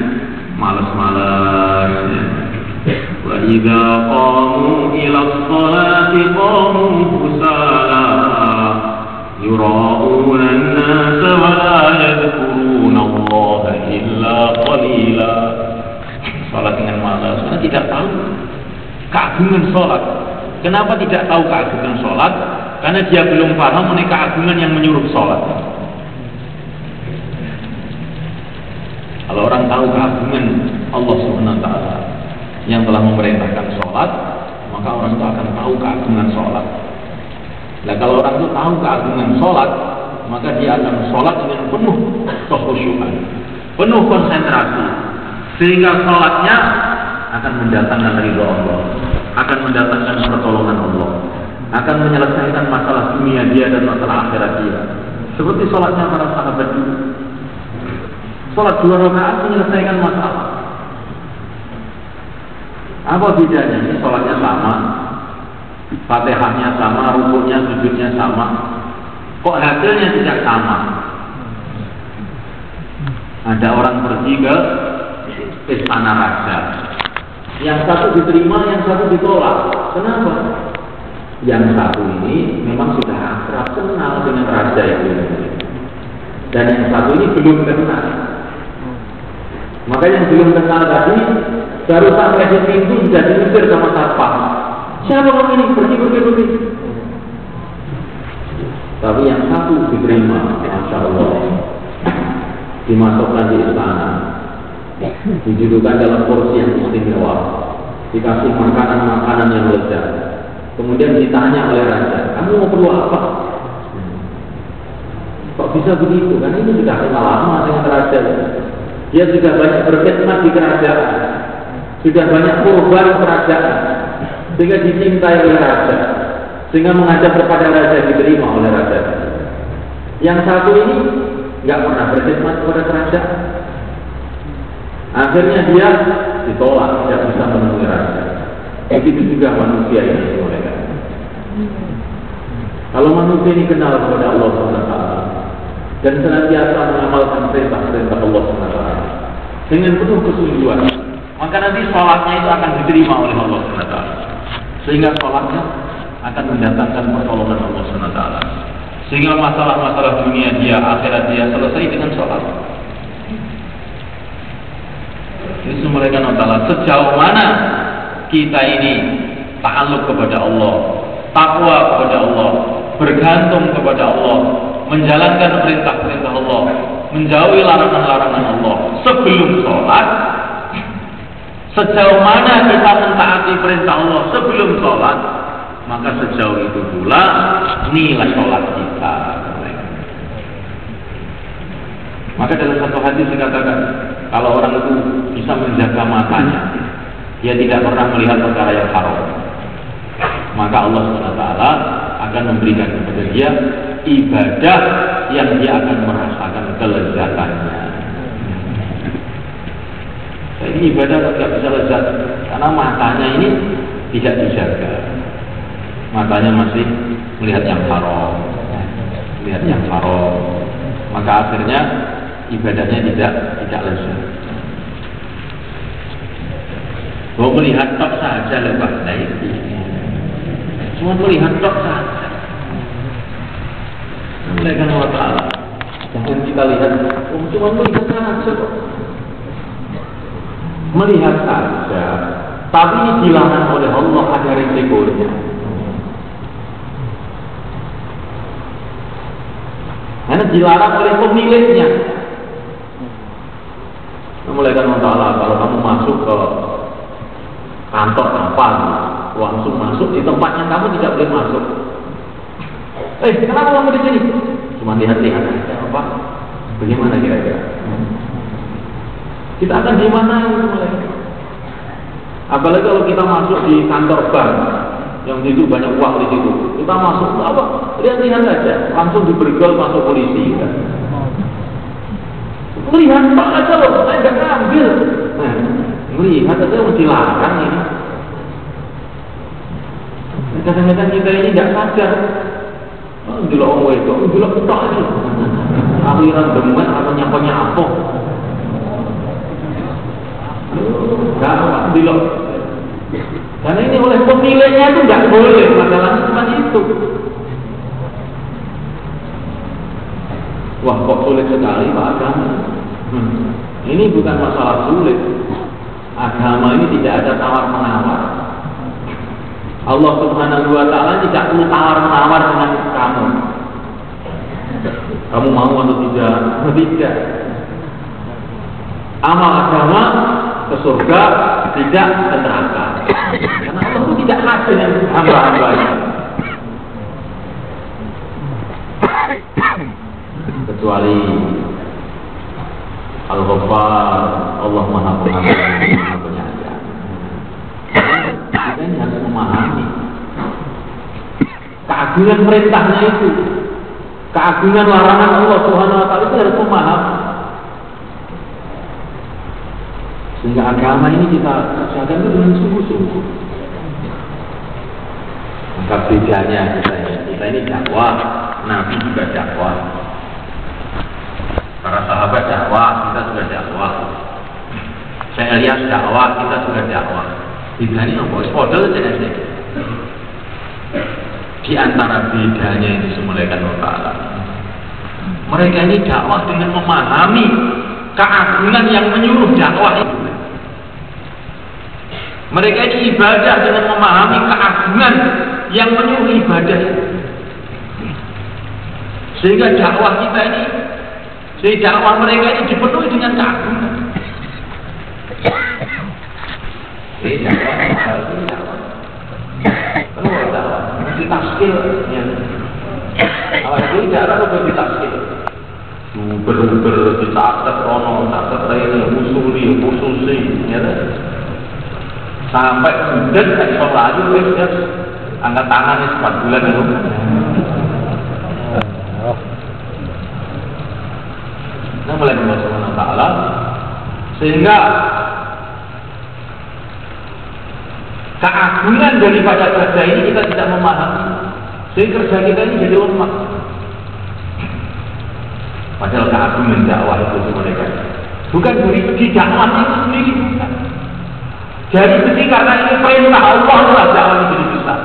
Speaker 1: malas-malas. Wa idza qamu ila sholati qamu kusala yura'una an-nas wa la yadhkuruna Allah illa qalila. Sholat dengan malas karena tidak tahu keagungan sholat. Kenapa tidak tahu keagungan sholat? Karena dia belum paham mengenai keagungan yang menyuruh sholat. Kalau orang tahu keagungan Allah Subhanahu wa Ta'ala yang telah memerintahkan sholat, maka orang itu akan tahu keagungan sholat. Nah, kalau orang itu tahu keagungan sholat, maka dia akan sholat dengan penuh kekhusyukan, penuh konsentrasi, sehingga sholatnya akan mendatangkan ridho Allah, akan mendatangkan pertolongan Allah, akan menyelesaikan masalah dunia dia dan masalah akhirat dia. Seperti sholatnya para sahabat dulu. Sholat 2 rakaat menyelesaikan masalah. Apa bedanya? Ini sholatnya sama, Fatihahnya sama, rukuknya, sujudnya sama. Kok hasilnya tidak sama? Ada orang pergi ke istana raja, yang satu diterima, yang satu ditolak. Kenapa? Yang satu ini memang sudah akrab kenal dengan raja itu, dan yang satu ini belum kenal. Maka yang belum kenal tadi baru sampai di pintu sudah diusir sama satpam. Siapa orang ini? Pergi. Tapi yang satu diterima, Masya Allah, dimasukkan di istana, didudukan dalam kursi yang istimewa, dikasih makanan yang lezat. Kemudian ditanya oleh raja, kamu mau perlu apa? Kok bisa begitu? Kan ini sudah kenal lama dengan raja. Dia sudah banyak berkhidmat di kerajaan, sudah banyak korban kerajaan, sehingga dicintai oleh raja, sehingga menghadap kepada raja, diterima oleh raja. Yang satu ini nggak pernah berkhidmat kepada kerajaan. Akhirnya dia ditolak, tidak bisa menemui raja. Begitu juga manusia ini. Kalau manusia ini kenal kepada Allah SWT dan senantiasa mengamalkan perintah-perintah Allah SWT dengan penuh kesungguhan, maka nanti sholatnya itu akan diterima oleh Allah SWT, sehingga sholatnya akan mendatangkan pertolongan Allah SWT, sehingga masalah-masalah dunia dia, akhirat dia selesai dengan sholat. Ini mereka notala sejauh mana kita ini ta'alluq kepada Allah, takwa kepada Allah, bergantung kepada Allah, menjalankan perintah-perintah Allah, menjauhi larangan-larangan Allah sebelum sholat. Sejauh mana kita mentaati perintah Allah sebelum sholat, maka sejauh itu pula nilai sholat kita. Maka dalam satu hadis dikatakan, kalau orang itu bisa menjaga matanya, dia tidak pernah melihat perkara yang haram, maka Allah SWT akan memberikan kepada dia ibadah yang dia akan merasakan kelezatannya. Jadi ibadah tidak bisa lezat karena matanya ini tidak dijaga. Matanya masih melihat yang haram, maka akhirnya ibadahnya tidak lezat. Mau melihat tok saja lepas dari Cuma melihat tok saja. Melihat Allah Ta'ala. Jangan kita lihat, cuma melihat saja kok. Melihat saja. Tapi ini dilarang oleh Allah, ada risikonya. Karena dilarang oleh pemiliknya. Melihat Allah Ta'ala, kalau kamu masuk ke kantor apa, langsung masuk di tempat yang kamu tidak boleh masuk. Kenapa kamu di sini? Cuma lihat-lihat aja apa? Bagaimana kira-kira? Kita akan di mana mulai? Apalagi kalau kita masuk di kantor bank, yang itu banyak uang di situ, kita masuk apa? Lihat-lihat aja, langsung dibergol masuk polisi. Kan? Melihat pak aja loh, saya nggak ngambil. Melihat aja mau dilarang ini. Kadang-kadang kita ini nggak sadar. Dilok orang itu, dilok kita aja. Aliran demen atau nyapa-nyapa. Nggak dilok. Karena ini oleh pemiliknya itu nggak boleh, masalahnya cuma itu. Wah, kok sulit sekali Pak agama. Ini bukan masalah sulit. Agama ini tidak ada tawar-menawar. Allah Subhanahu wa Ta'ala tidak perlu tawar-menawar dengan kamu. Kamu mau atau tidak? Tidak. Amal agama ke surga, tidak ke neraka. Karena Allah itu tidak ada dengan hamba-hambanya. Kecuali Al-Ghaffar, Allah Maha Pengampun, Maha Penyayang. Kita ini harus memahami keagungan perintahnya itu, keagungan larangan Allah Subhanahu wa Ta'ala itu harus memahami. Sehingga agama ini kita kerjakan itu dengan sungguh-sungguh. Maka bedanya kita ini dakwah, Nabi juga dakwah. Para sahabat dakwah, kita sudah dakwah. Saya lihat dakwah, kita sudah dakwah. Bedanya apa? Podol saja. Di antara bedanya yang disemulaikan Allah Ta'ala, mereka ini dakwah dengan memahami keagungan yang menyuruh dakwah itu. Mereka ini ibadah dengan memahami keagungan yang menyuruh ibadah itu. Sehingga dakwah kita ini, dakwah mereka ini dipenuhi dengan keagungan. Dakwah ditaskil, awal ini dakwah itu ditaskil. Uber dicatat, rono, catat ini, mususi, ya. Sampai sudah kayak sholat aja, angkat tangannya 4 bulan itu. Nah, mulai Allah Subhanahu wa Ta'ala, sehingga keagungan daripada kerja ini kita tidak memahami, sehingga kerja kita ini jadi lemah. Padahal keagungan dakwah itu mereka bukan dari segi dakwah itu sendiri, bukan. Dari segi karena ini perintah Allah lah dakwah ini jadi besar.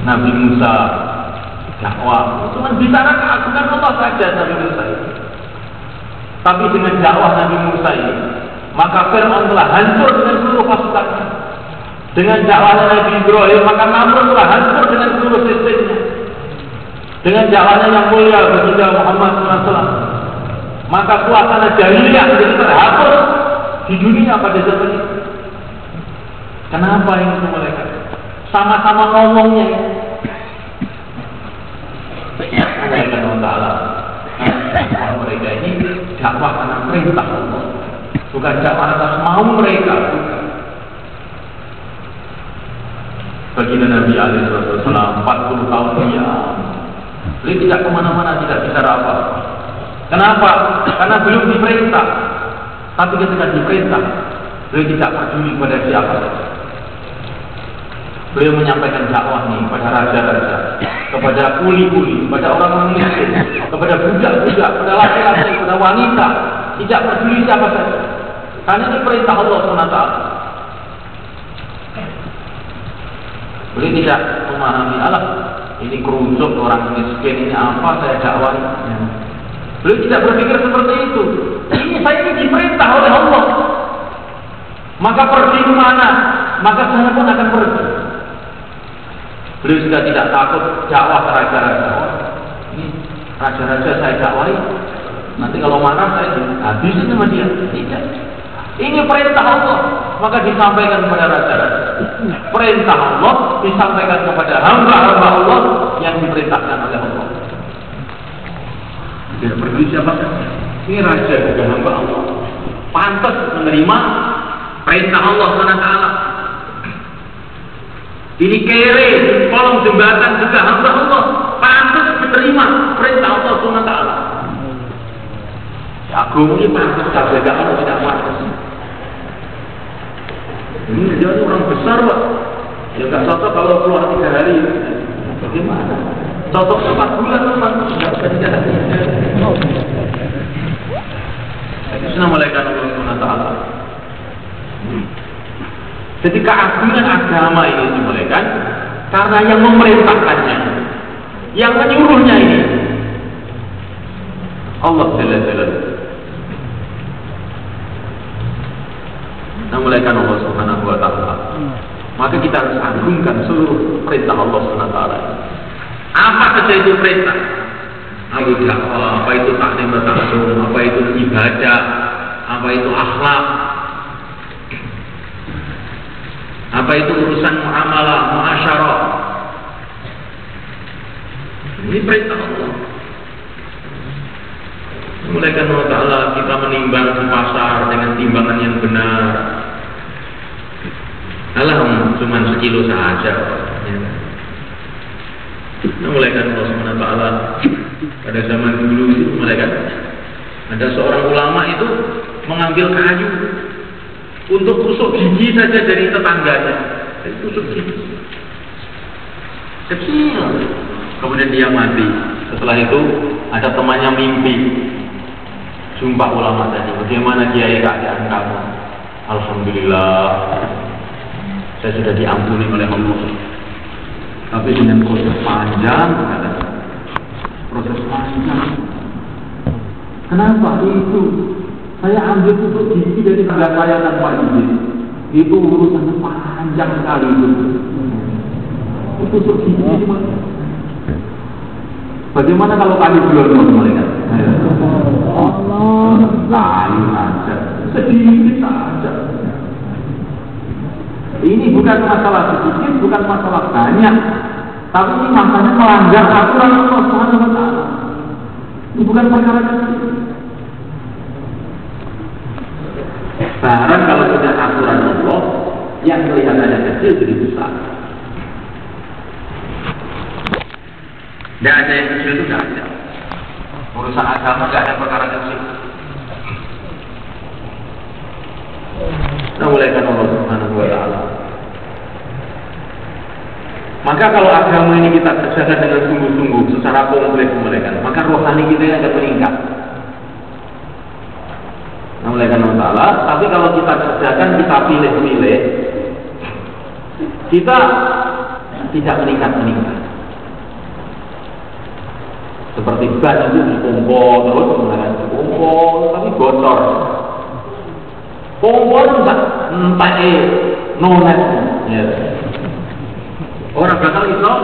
Speaker 1: Nabi Musa dakwah cuma bicara keagungan Allah saja Nabi Musa ini. Tapi dengan dakwah Nabi Musa ini, maka Fir'aun telah hancur dengan seluruh pasukannya. Dengan dakwah Nabi Ibrahim, maka Namrud telah hancur dengan seluruh sistemnya. Dengan dakwahnya yang mulia baginda Muhammad SAW, maka suasana jahiliyah menjadi terhapus di dunia pada zaman itu. Kenapa ini semua mereka? Sama-sama ngomongnya ya. Allah Ta'ala, mereka ini dakwah karena perintah Allah, bukan dakwah atas mau mereka. Baginda Nabi SAW 40 tahun dia, beliau tidak kemana-mana, tidak bicara apa. Kenapa? Karena belum diperintah. Tapi ketika diperintah, beliau tidak peduli pada siapa saja. Beliau menyampaikan dakwah ini kepada raja-raja, kepada kuli-kuli, kepada orang miskin, kepada budak-budak, kepada laki-laki, kepada wanita, tidak peduli siapa saja. Karena ini perintah Allah SWT. Beliau tidak memahami alat ini kerucut orang miskin, ini apa saya dakwah. Beliau tidak berpikir seperti itu. Saya ini diperintah oleh Allah. Maka pergi ke mana? Maka saya pun akan pergi. Beliau sudah tidak takut dakwah ke raja-raja. Ini raja-raja saya dakwahi. Nanti kalau marah saya habisin sama dia. Tidak. Ini perintah Allah, maka disampaikan kepada raja-raja. Perintah Allah disampaikan kepada hamba-hamba Allah yang diperintahkan oleh Allah. Tidak peduli siapa saja. Ini raja juga hamba Allah. Pantas menerima perintah Allah SWT. Ini kere, kolong jembatan juga hamba Allah. Pantas menerima perintah Allah SWT. Agung ini pantas jaga Allah tidak pantas. Ini dia orang besar Pak. Ya nggak cocok kalau keluar 3 hari. Bagaimana? Cocok 4 bulan teman. Nggak bisa 3 hari. Assalamualaikum warahmatullahi wabarakatuh. Jadi keagungan agama ini dimulaikan karena yang memerintahkannya, yang menyuruhnya ini Allah Jalla. Mulaikan Allah Subhanahu wa ta'ala. Maka kita harus agungkan seluruh perintah Allah Subhanahu wa ta'ala. Apa saja itu perintah? Apa itu taklim bertaksum, apa itu ibadah, apa itu akhlak, apa itu urusan muamalah, muasyarah. Ini perintah Allah. Mulaikan Allah Ta'ala kita menimbang di pasar dengan timbangan yang benar. Alah cuma sekilo saja. Mulaikan Allah SWT pada zaman dulu itu mulaikan ada seorang ulama itu mengambil kayu untuk tusuk gigi saja dari tetangganya. Tusuk gigi kecil. Kemudian dia mati. Setelah itu ada temannya mimpi. Sumpah ulama tadi, bagaimana kiai keadaan kamu? Alhamdulillah, saya sudah diampuni oleh Allah. Tapi dengan proses panjang, proses panjang. Kenapa itu? Saya ambil tusuk gigi dari tangga saya tanpa izin. Itu urusan panjang sekali itu. Tusuk gigi gimana? Bagaimana kalau kali belum mereka? Allah, lain saja, sedikit saja. Ini bukan masalah sedikit, bukan masalah banyak, tapi ini masalahnya melanggar aturan Allah Subhanahu wa ta'ala. Ini bukan perkara kecil. Barang kalau sudah aturan Allah, yang kelihatannya kecil jadi besar. Tidak ada yang kecil itu, tidak ada. Urusan agama tidak ada perkara kecil. Nah, mulaikan Allah Subhanahu wa ta'ala. Maka kalau agama ini kita kerjakan dengan sungguh-sungguh secara komplit mulaikan, maka rohani kita akan meningkat. Nah, mulaikan Allah Ta'ala. Tapi kalau kita kerjakan, kita pilih-pilih, kita tidak meningkat. Seperti ban itu dikumpul terus kemudian dikumpul tapi bocor. Kumpul entah nonet. Ya. Orang bakal itu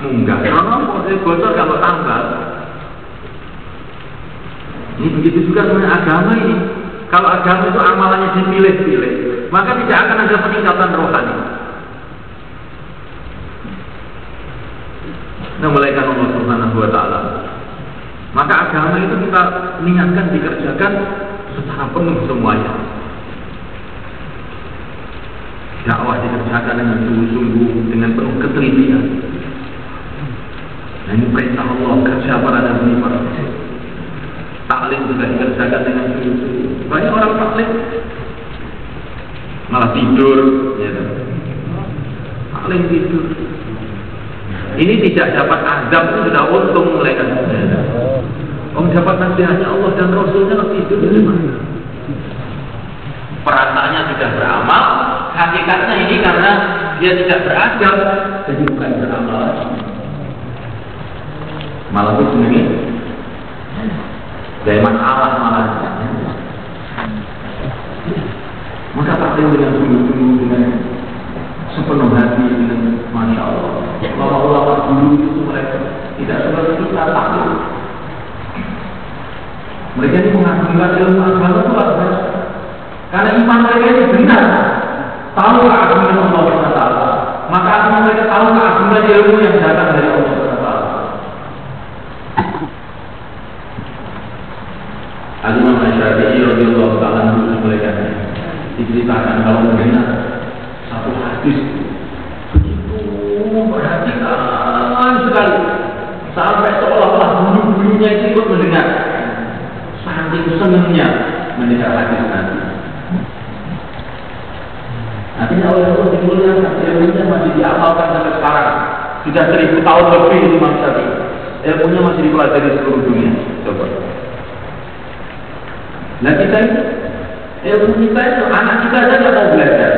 Speaker 1: munggah. Karena bocor kalau tambah. Ini begitu juga dengan agama ini. Kalau agama itu amalannya dipilih-pilih, maka tidak akan ada peningkatan rohani. Nah, mulaikan Allah Subhanahu wa ta'ala. Maka agama itu kita niatkan dikerjakan secara penuh semuanya. Dakwah dikerjakan dengan sungguh-sungguh, dengan penuh ketelitian. Nah, ini perintah Allah, kerja para nabi, para rasul. Taklim juga dikerjakan dengan sungguh-sungguh. Banyak orang taklim malah tidur, ya. Taklim tidur. Ini tidak dapat azab itu sudah untung mereka. Orang dapat nasihatnya Allah dan Rasulnya lebih itu gimana? Perasaannya sudah beramal, hakikatnya ini karena dia tidak beradab, jadi bukan beramal lagi. Malah itu sendiri dari masalah malah. Maka taklim dengan sungguh-sungguh, dengan sepenuh hati, dengan Masya Allah. Ulama-ulama dulu itu mereka tidak seperti kita taklim. Mereka ini mengagungkan ilmu agama itu luar biasa. Karena iman mereka ini benar, tahu keagungan Allah SWT. Maka mereka tahu keagungan ilmu yang datang dari Allah SWT. Al-Imam Asy-Syafi'i radhiyallahu ta'ala anhu mereka diceritakan kalau mendengar satu hadis begitu memperhatikan sekali sampai seolah-olah bulu-bulunya itu ikut mendengar, saking senangnya mendengar hadis nanti. Artinya oleh Allah dimuliakan, ilmunya masih diamalkan sampai sekarang, sudah 1000 tahun lebih itu Imam Syafi'i, ilmunya masih dipelajari seluruh dunia. Coba. Nah kita itu, ilmu kita itu, anak kita saja tidak mau belajar.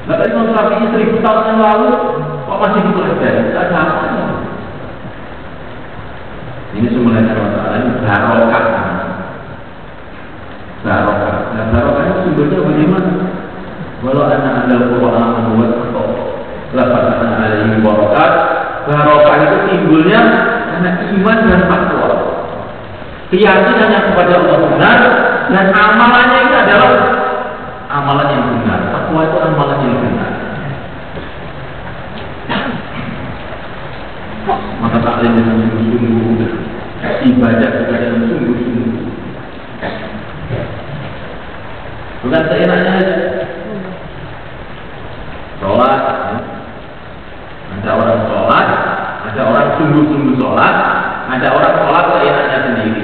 Speaker 1: Maka Imam Syafi'i 1000 tahun yang lalu kok masih dipelajari? Tidak ada apa-apa. Ini sebenarnya masalah ini barokah. Barokah. Nah barokah itu sumbernya bagaimana? Walau anak anda Quran membuat atau lafazan ada ini barokah. Barokah itu timbulnya karena iman dan takwa. Keyakinannya kepada Allah benar dan amalannya itu adalah amalan yang benar. Takwa itu amalan yang benar. Maka taklim dengan sungguh-sungguh, ibadah dengan sungguh-sungguh. Bukan seenaknya aja. Sholat, ada orang sholat, ada orang sungguh-sungguh sholat, ada orang sholat seenaknya sendiri.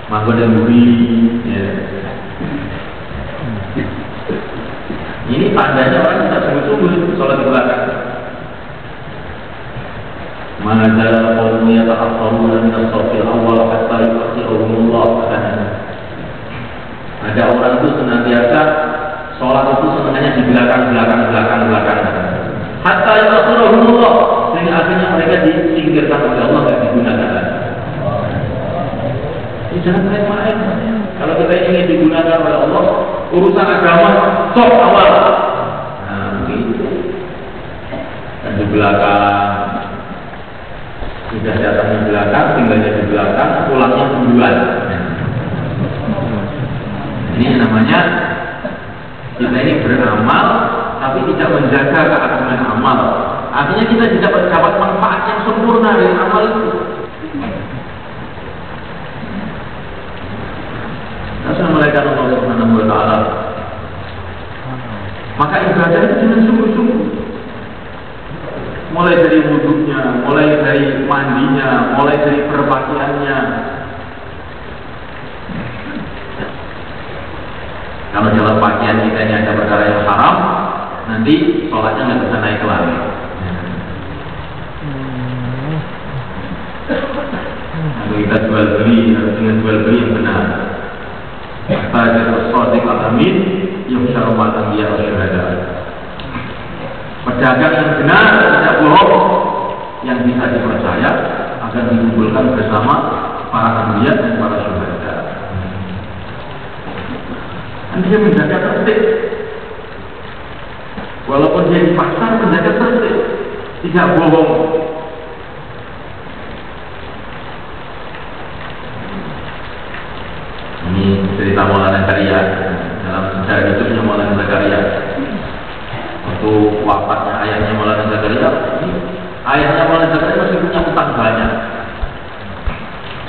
Speaker 1: Maka dan buri, ya. Ini tandanya orang tidak sungguh-sungguh sholat di belakang. Ma'adzal qawmi yata'akhkharuna min as-saffil awwal hatta yu'akhirahumullah. Ada orang itu senantiasa sholat itu senangnya di belakang. Hatta yu'akhirahumullah, sehingga akhirnya mereka disingkirkan oleh Allah, tidak digunakan lagi. Ini jangan main-main. Kalau kita ingin digunakan oleh Allah, urusan agama sok awal. Nah, begitu. Dan di belakang, sudah datang di belakang, tinggalnya di belakang, pulangnya duluan. Ini namanya kita ini beramal, tapi tidak menjaga keagungan amal. Artinya kita tidak dapat manfaat yang sempurna dari amal itu. Assalamualaikum warahmatullahi wabarakatuh. Maka ibadah itu dengan sungguh-sungguh. Mulai dari wudhunya, mulai dari mandinya, mulai dari berpakaiannya. Kalau dalam pakaian kita ini ada perkara yang haram, nanti sholatnya nggak bisa naik lagi. Kalau kita jual beli, harus dengan jual beli yang benar. Tajir as-sadiq al-amin yuhsyaru ma'al anbiya wa syuhada. Pedagang yang benar, tidak bohong, yang bisa dipercaya akan dikumpulkan bersama para anbiya dan para syuhada. Dan dia menjaga tertib. Walaupun dia di pasar menjaga tertib, tidak bohong. Ini cerita Maulana Zakaria dalam sejarah hidupnya Maulana Zakaria. Waktu wafatnya ayahnya Maulana Zakaria, ayahnya Maulana Zakaria masih punya utang banyak,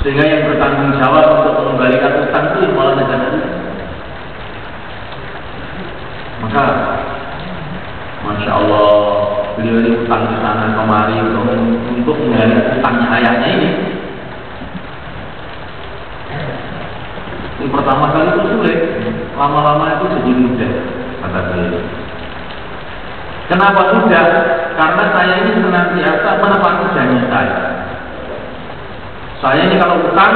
Speaker 1: sehingga yang bertanggung jawab untuk mengembalikan utang itu Maulana Zakaria. Maka Masya Allah, beliau ini utang di sana kemari untuk mengembalikan utangnya ayahnya ini. Yang pertama kali itu sulit, lama-lama itu jadi mudah, kata beliau. Kenapa mudah? Karena saya ini senantiasa menepati janji saya. Saya ini kalau utang,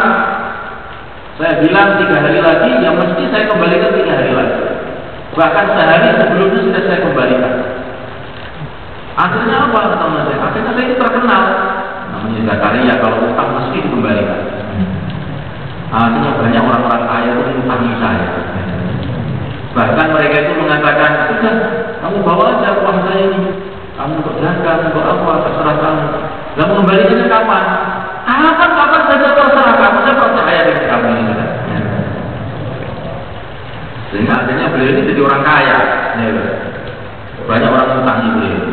Speaker 1: saya bilang 3 hari lagi, ya mesti saya kembalikan 3 hari lagi. Bahkan sehari sebelumnya sudah saya kembalikan. Akhirnya apa teman saya? Akhirnya saya itu terkenal. Namanya Zakaria, kalau utang mesti dikembalikan. Akhirnya banyak orang-orang kaya itu mengutangi saya. Bahkan mereka itu mengatakan, sudah, kamu bawa aja uang saya ini. Kamu untuk dagang, untuk apa, terserah kamu. Dan mengembalikannya kapan? Kapan saja terserah kamu. Saya percaya dengan kamu ini. Sehingga akhirnya beliau ini jadi orang kaya. Banyak orang mengutangi beliau.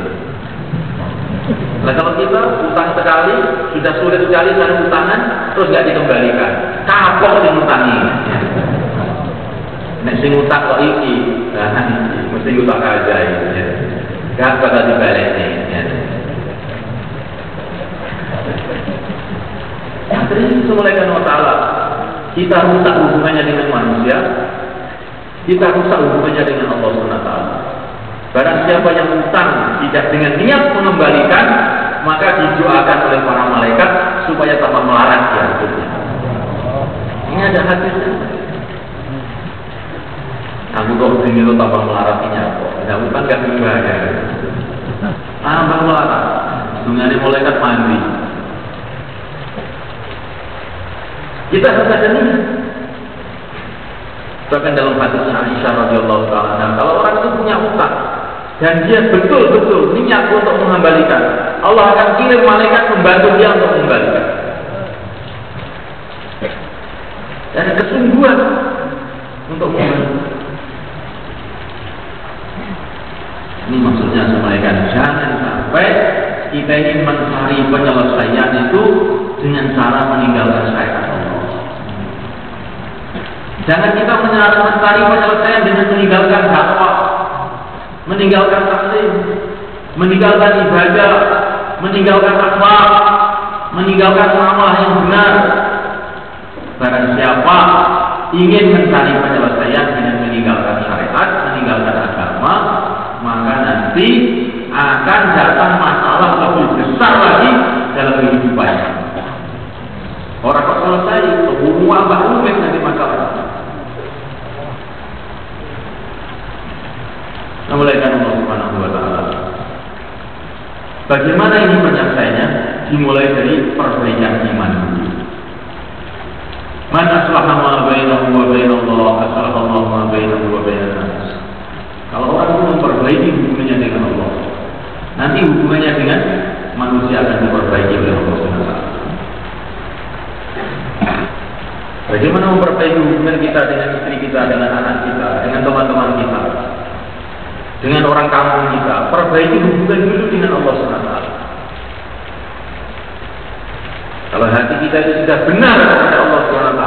Speaker 1: Nah kalau kita utang sekali, sudah sulit sekali cari utangan, terus nggak dikembalikan, kapok diutangi. Nek sing utang kok iki, nah mesti utang aja ya. Gak bakal dibalik ya. Terus semulaikan wa ta'ala, kita rusak hubungannya dengan manusia, kita rusak hubungannya dengan Allah SWT. Barang siapa yang utang tidak dengan niat mengembalikan, maka didoakan oleh para malaikat supaya tambah melarat ya. Ini ada hadisnya. Aku kok begini lo tambah melaratnya kok. Tidak bukan gak berbahaya. Tambah melarat. Dengan malaikat mandi. Kita harus ada niat. Bahkan dalam hadisnya Aisyah radhiyallahu taala, kalau orang itu punya utang dan dia betul-betul niat untuk mengembalikan, Allah akan kirim malaikat membantu dia untuk mengembalikan. Dan kesungguhan untuk mengembalikan. Ini maksudnya semacam jangan sampai kita ingin mencari penyelesaian itu dengan cara meninggalkan syariat Allah. Jangan kita mencari penyelesaian dengan meninggalkan dakwah, meninggalkan taklim, meninggalkan ibadah, meninggalkan akhlak, meninggalkan amal yang benar. Barang siapa ingin mencari penyelesaian dengan meninggalkan syariat, meninggalkan agama, maka nanti akan datang masalah lebih besar lagi dalam kehidupannya. Orang kok selesai, semua rumit nanti masalah. Mulaikan Allah Subhanahu wa taala. Bagaimana ini penyelesaiannya? Dimulai dari perbaikan iman. Man aslaha ma bainahu wa bainallah, aslaha Allah ma bainahu wa bainan nas. Kalau orang itu memperbaiki hubungannya dengan Allah, nanti hubungannya dengan manusia akan diperbaiki oleh Allah Subhanahu wa taala. Bagaimana memperbaiki hubungan kita dengan istri kita, dengan anak kita, dengan teman-teman kita, dengan orang kampung kita? Perbaiki hubungan dulu dengan Allah SWT. Kalau hati kita itu sudah benar kepada Allah SWT,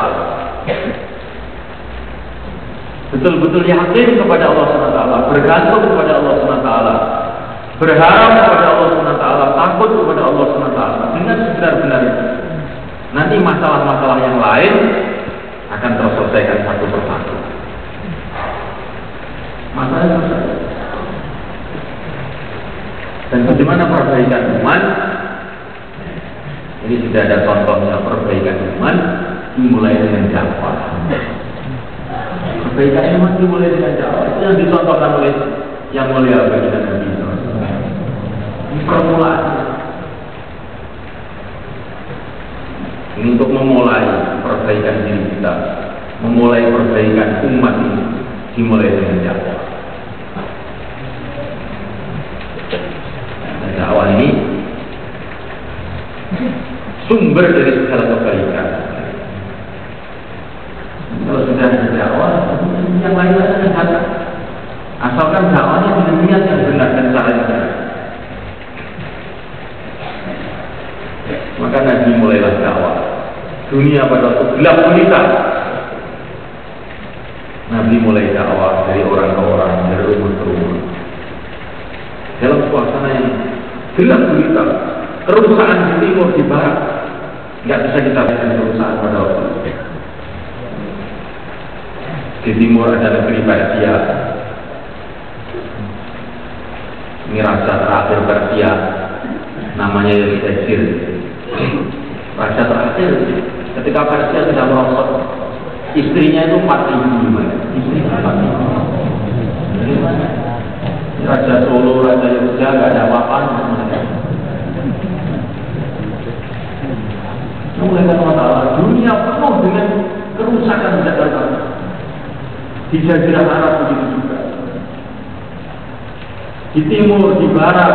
Speaker 1: betul-betul yakin kepada Allah SWT, bergantung kepada Allah SWT, berharap kepada Allah SWT, takut kepada Allah SWT, dengan sebenar-benarnya, nanti masalah-masalah yang lain akan terselesaikan satu persatu. Masalah selesai. Dan bagaimana perbaikan iman? Ini sudah ada contohnya. Perbaikan iman dimulai dengan dakwah. Perbaikan iman dimulai dengan dakwah. Itu yang dicontohkan oleh yang mulia baginda Nabi SAW. Ini permulaan. Ini untuk memulai perbaikan diri kita, memulai perbaikan umat ini, dimulai dengan dakwah. Dakwah ini sumber dari segala kebaikan. Kalau sudah ada dakwah, yang lain akan datang. Asalkan dakwahnya dengan niat yang benar dan cara yang benar. Maka Nabi mulailah dakwah. Dunia pada waktu gelap gulita, Nabi mulai dakwah dari orang ke orang, dari rumah ke rumah. Dalam suasana yang gelap gulita, kerusakan di timur, di barat, nggak bisa kita lihat kerusakan pada waktu itu. Di timur ada negeri Persia. Ini raja terakhir Persia, namanya Yazid. Raja terakhir, ketika Persia sudah merosot, istrinya itu 4.000 istri 4.000. Raja Solo, Raja Yogyakarta nggak ada apa-apanya. Mulai Allah, dunia penuh dengan kerusakan Jakarta. Di Jazirah Arab begitu juga. Di timur, di barat,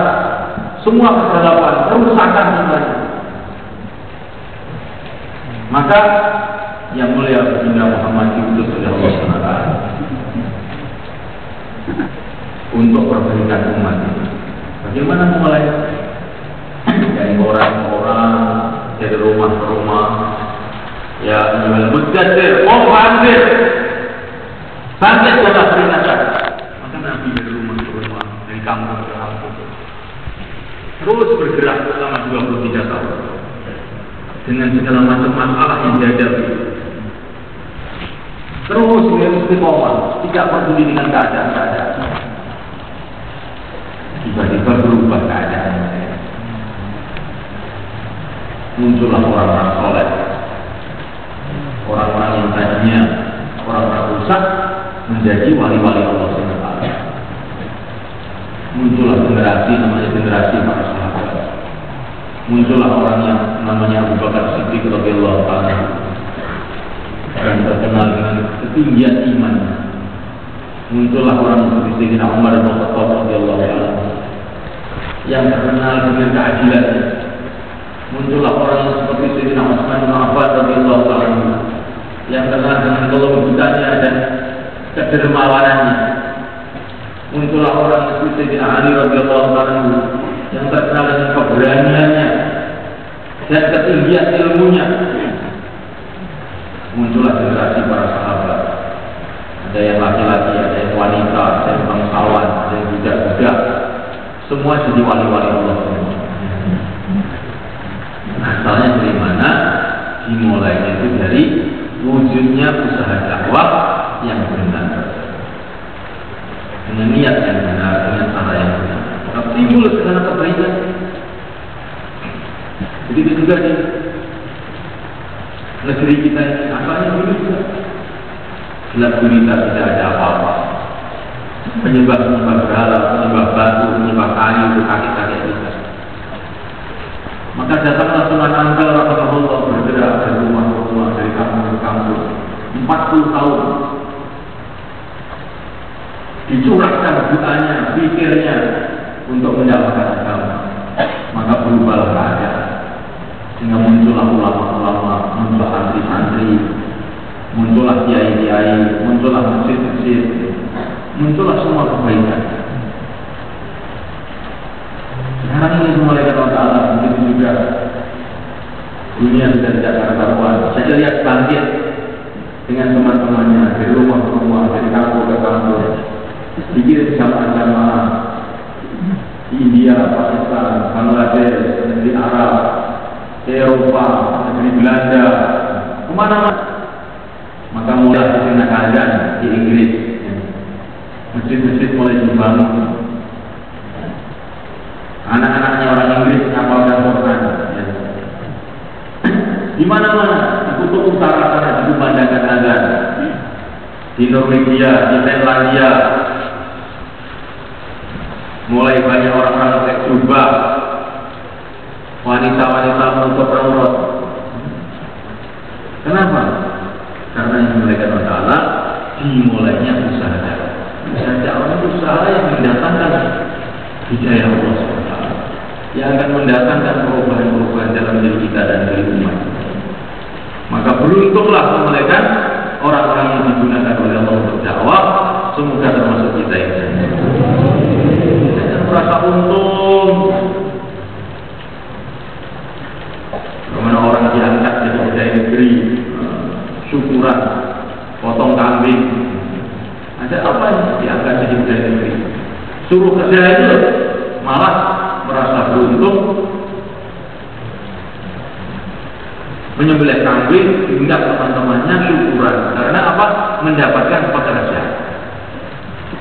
Speaker 1: semua kegelapan, kerusakan semuanya. Maka yang mulia Baginda Muhammad itu sudah Allah SWT untuk perbaikan umat ini. Bagaimana mulai dari orang-orang, dari rumah ke rumah, ya Mudaththir, bangkit dalam peringatan. Maka Nabi dari rumah ke rumah, dari kampung ke kampung, terus bergerak selama 23 tahun dengan segala macam masalah yang dihadapi. Terus istiqomah, tidak peduli dengan keadaan. Tiba-tiba berubah keadaan. Muncullah orang-orang soleh, orang-orang yang tadinya orang-orang rusak menjadi wali-wali Allah SWT. Muncullah generasi namanya generasi para sahabat. Muncullah orang yang namanya Abu Bakar Siddiq radhiyallahu anhu yang terkenal dengan ketinggian imannya. Muncullah orang seperti Sayyidina Umar bin Khattab radhiyallahu anhu yang terkenal dengan keadilannya. Muncullah orang yang seperti Sayyidina Utsman bin Affan radhiyallahu anhu yang terkenal dengan kelembutannya dan kedermawanannya. Muncullah orang yang seperti Sayyidina Ali radhiyallahu anhu yang terkenal dengan keberaniannya dan ketinggian ilmunya. Muncullah generasi para sahabat. Ada yang laki-laki, ada yang wanita, ada yang bangsawan, ada yang budak-budak. Semua jadi wali-wali Allah. Asalnya dari mana? Dimulainya itu dari wujudnya usaha dakwah yang benar, dengan niat yang benar, dengan cara yang benar. Maka timbul segala kebaikan. Begitu juga di negeri kita ini, asalnya dulu juga gelap gulita, tidak ada apa-apa. Penyembah berhala, penyembah batu, penyembah kayu, itu kakek-kakek kita. Maka datanglah Sunan Ampel rahimahullah bergerak dari rumah ke rumah, dari kampung ke kampung 40 tahun. Dicurahkan doanya, pikirnya untuk menyalahkan agama. Maka berubahlah keadaan. Sehingga muncullah ulama-ulama, muncullah santri-santri, muncullah kiai-kiai, muncullah masjid-masjid, muncullah semua kebaikan. Sekarang ini mulai dari Allah Ta'ala, begitu juga dunia sudah tidak karuan. Saya lihat bangkit dengan teman-temannya dari rumah ke rumah, dari kampung ke kampung, dikirim jamaah-jamaah di India, Pakistan, Bangladesh, negeri Arab, Eropa, negeri Belanda, kemana-mana. Maka mulai dengan keadaan di Inggris, masjid-masjid mulai dibangun. Anak-anaknya orang Inggris ngapalkan Quran. Ya. Di mana-mana, di kutub utara sana dikumandangkan azan. Di Norwegia, di Finlandia, mulai banyak orang-orang pakai jubah, wanita-wanita menutup aurat. Kenapa? Karena yang dimulaikan Allah Ta'ala dimulainya usaha dakwah. Usaha dakwah itu usaha yang mendatangkan hidayah Allah SWT, yang akan mendatangkan perubahan-perubahan dalam diri kita dan diri umat. Maka beruntunglah memulaikan orang-orang yang digunakan oleh Allah untuk dakwah. Semoga termasuk kita ini. Kita merasa untung. Bagaimana orang diangkat dari pegawai negeri, syukuran, potong kambing. Ada apa yang diangkat dari pegawai negeri? Suruh kerja itu malah merasa beruntung, menyembelih kambing, diundang teman-temannya syukuran. Karena apa? Mendapatkan pekerjaan.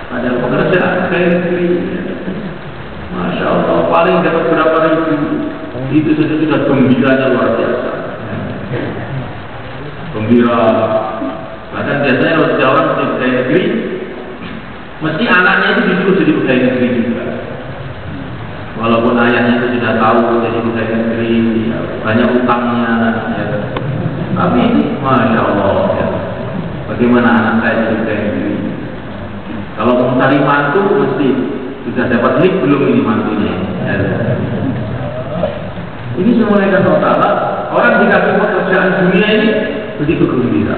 Speaker 1: Padahal pekerjaan negeri, Masya Allah, paling dapat berapa ribu, itu saja sudah gembiranya luar biasa. Gembira. Bahkan biasanya kalau ada orang di negeri mesti anaknya itu disuruh jadi pegawai negeri juga. Walaupun ayahnya itu sudah tahu jadi pegawai negeri, ya, banyak utangnya, ya. Tapi masya Allah, ya. Bagaimana anak saya jadi pegawai negeri? Kalau mau cari mantu mesti sudah dapat hik belum ini mantunya? Ya. Ini semua yang Allah Ta'ala, orang dikasih pekerjaan dunia ini begitu gembira.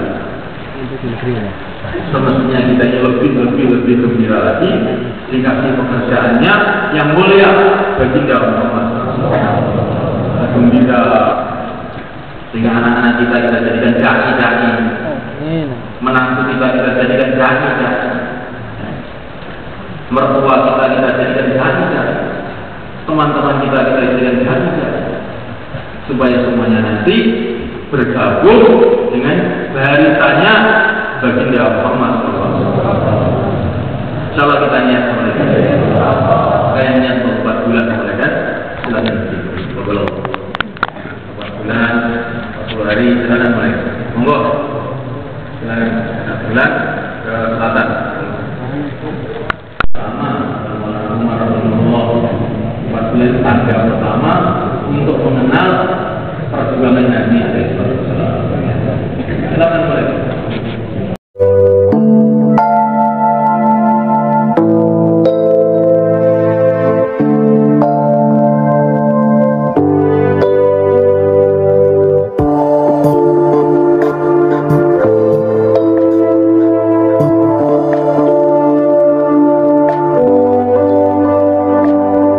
Speaker 1: Semestinya kita lebih gembira lagi dikasih pekerjaannya yang mulia baginda Muhammad. Gembira sehingga anak-anak kita jadikan dai-dai, menantu kita jadikan dai-dai, mertua kita jadikan dai-dai, teman-teman kita jadikan dai-dai, supaya semuanya nanti bergabung dengan barisanya baginda Muhammad. Insyaallah kita niat mereka. Kayak niat 4 bulan mereka silakan berbelok. 4 bulan, 40 hari silakan mereka. Monggo. Silakan 4 bulan ke selatan. Pertama, Rasulullah 4 bulan tangga pertama untuk mengenal perjuangan Nabi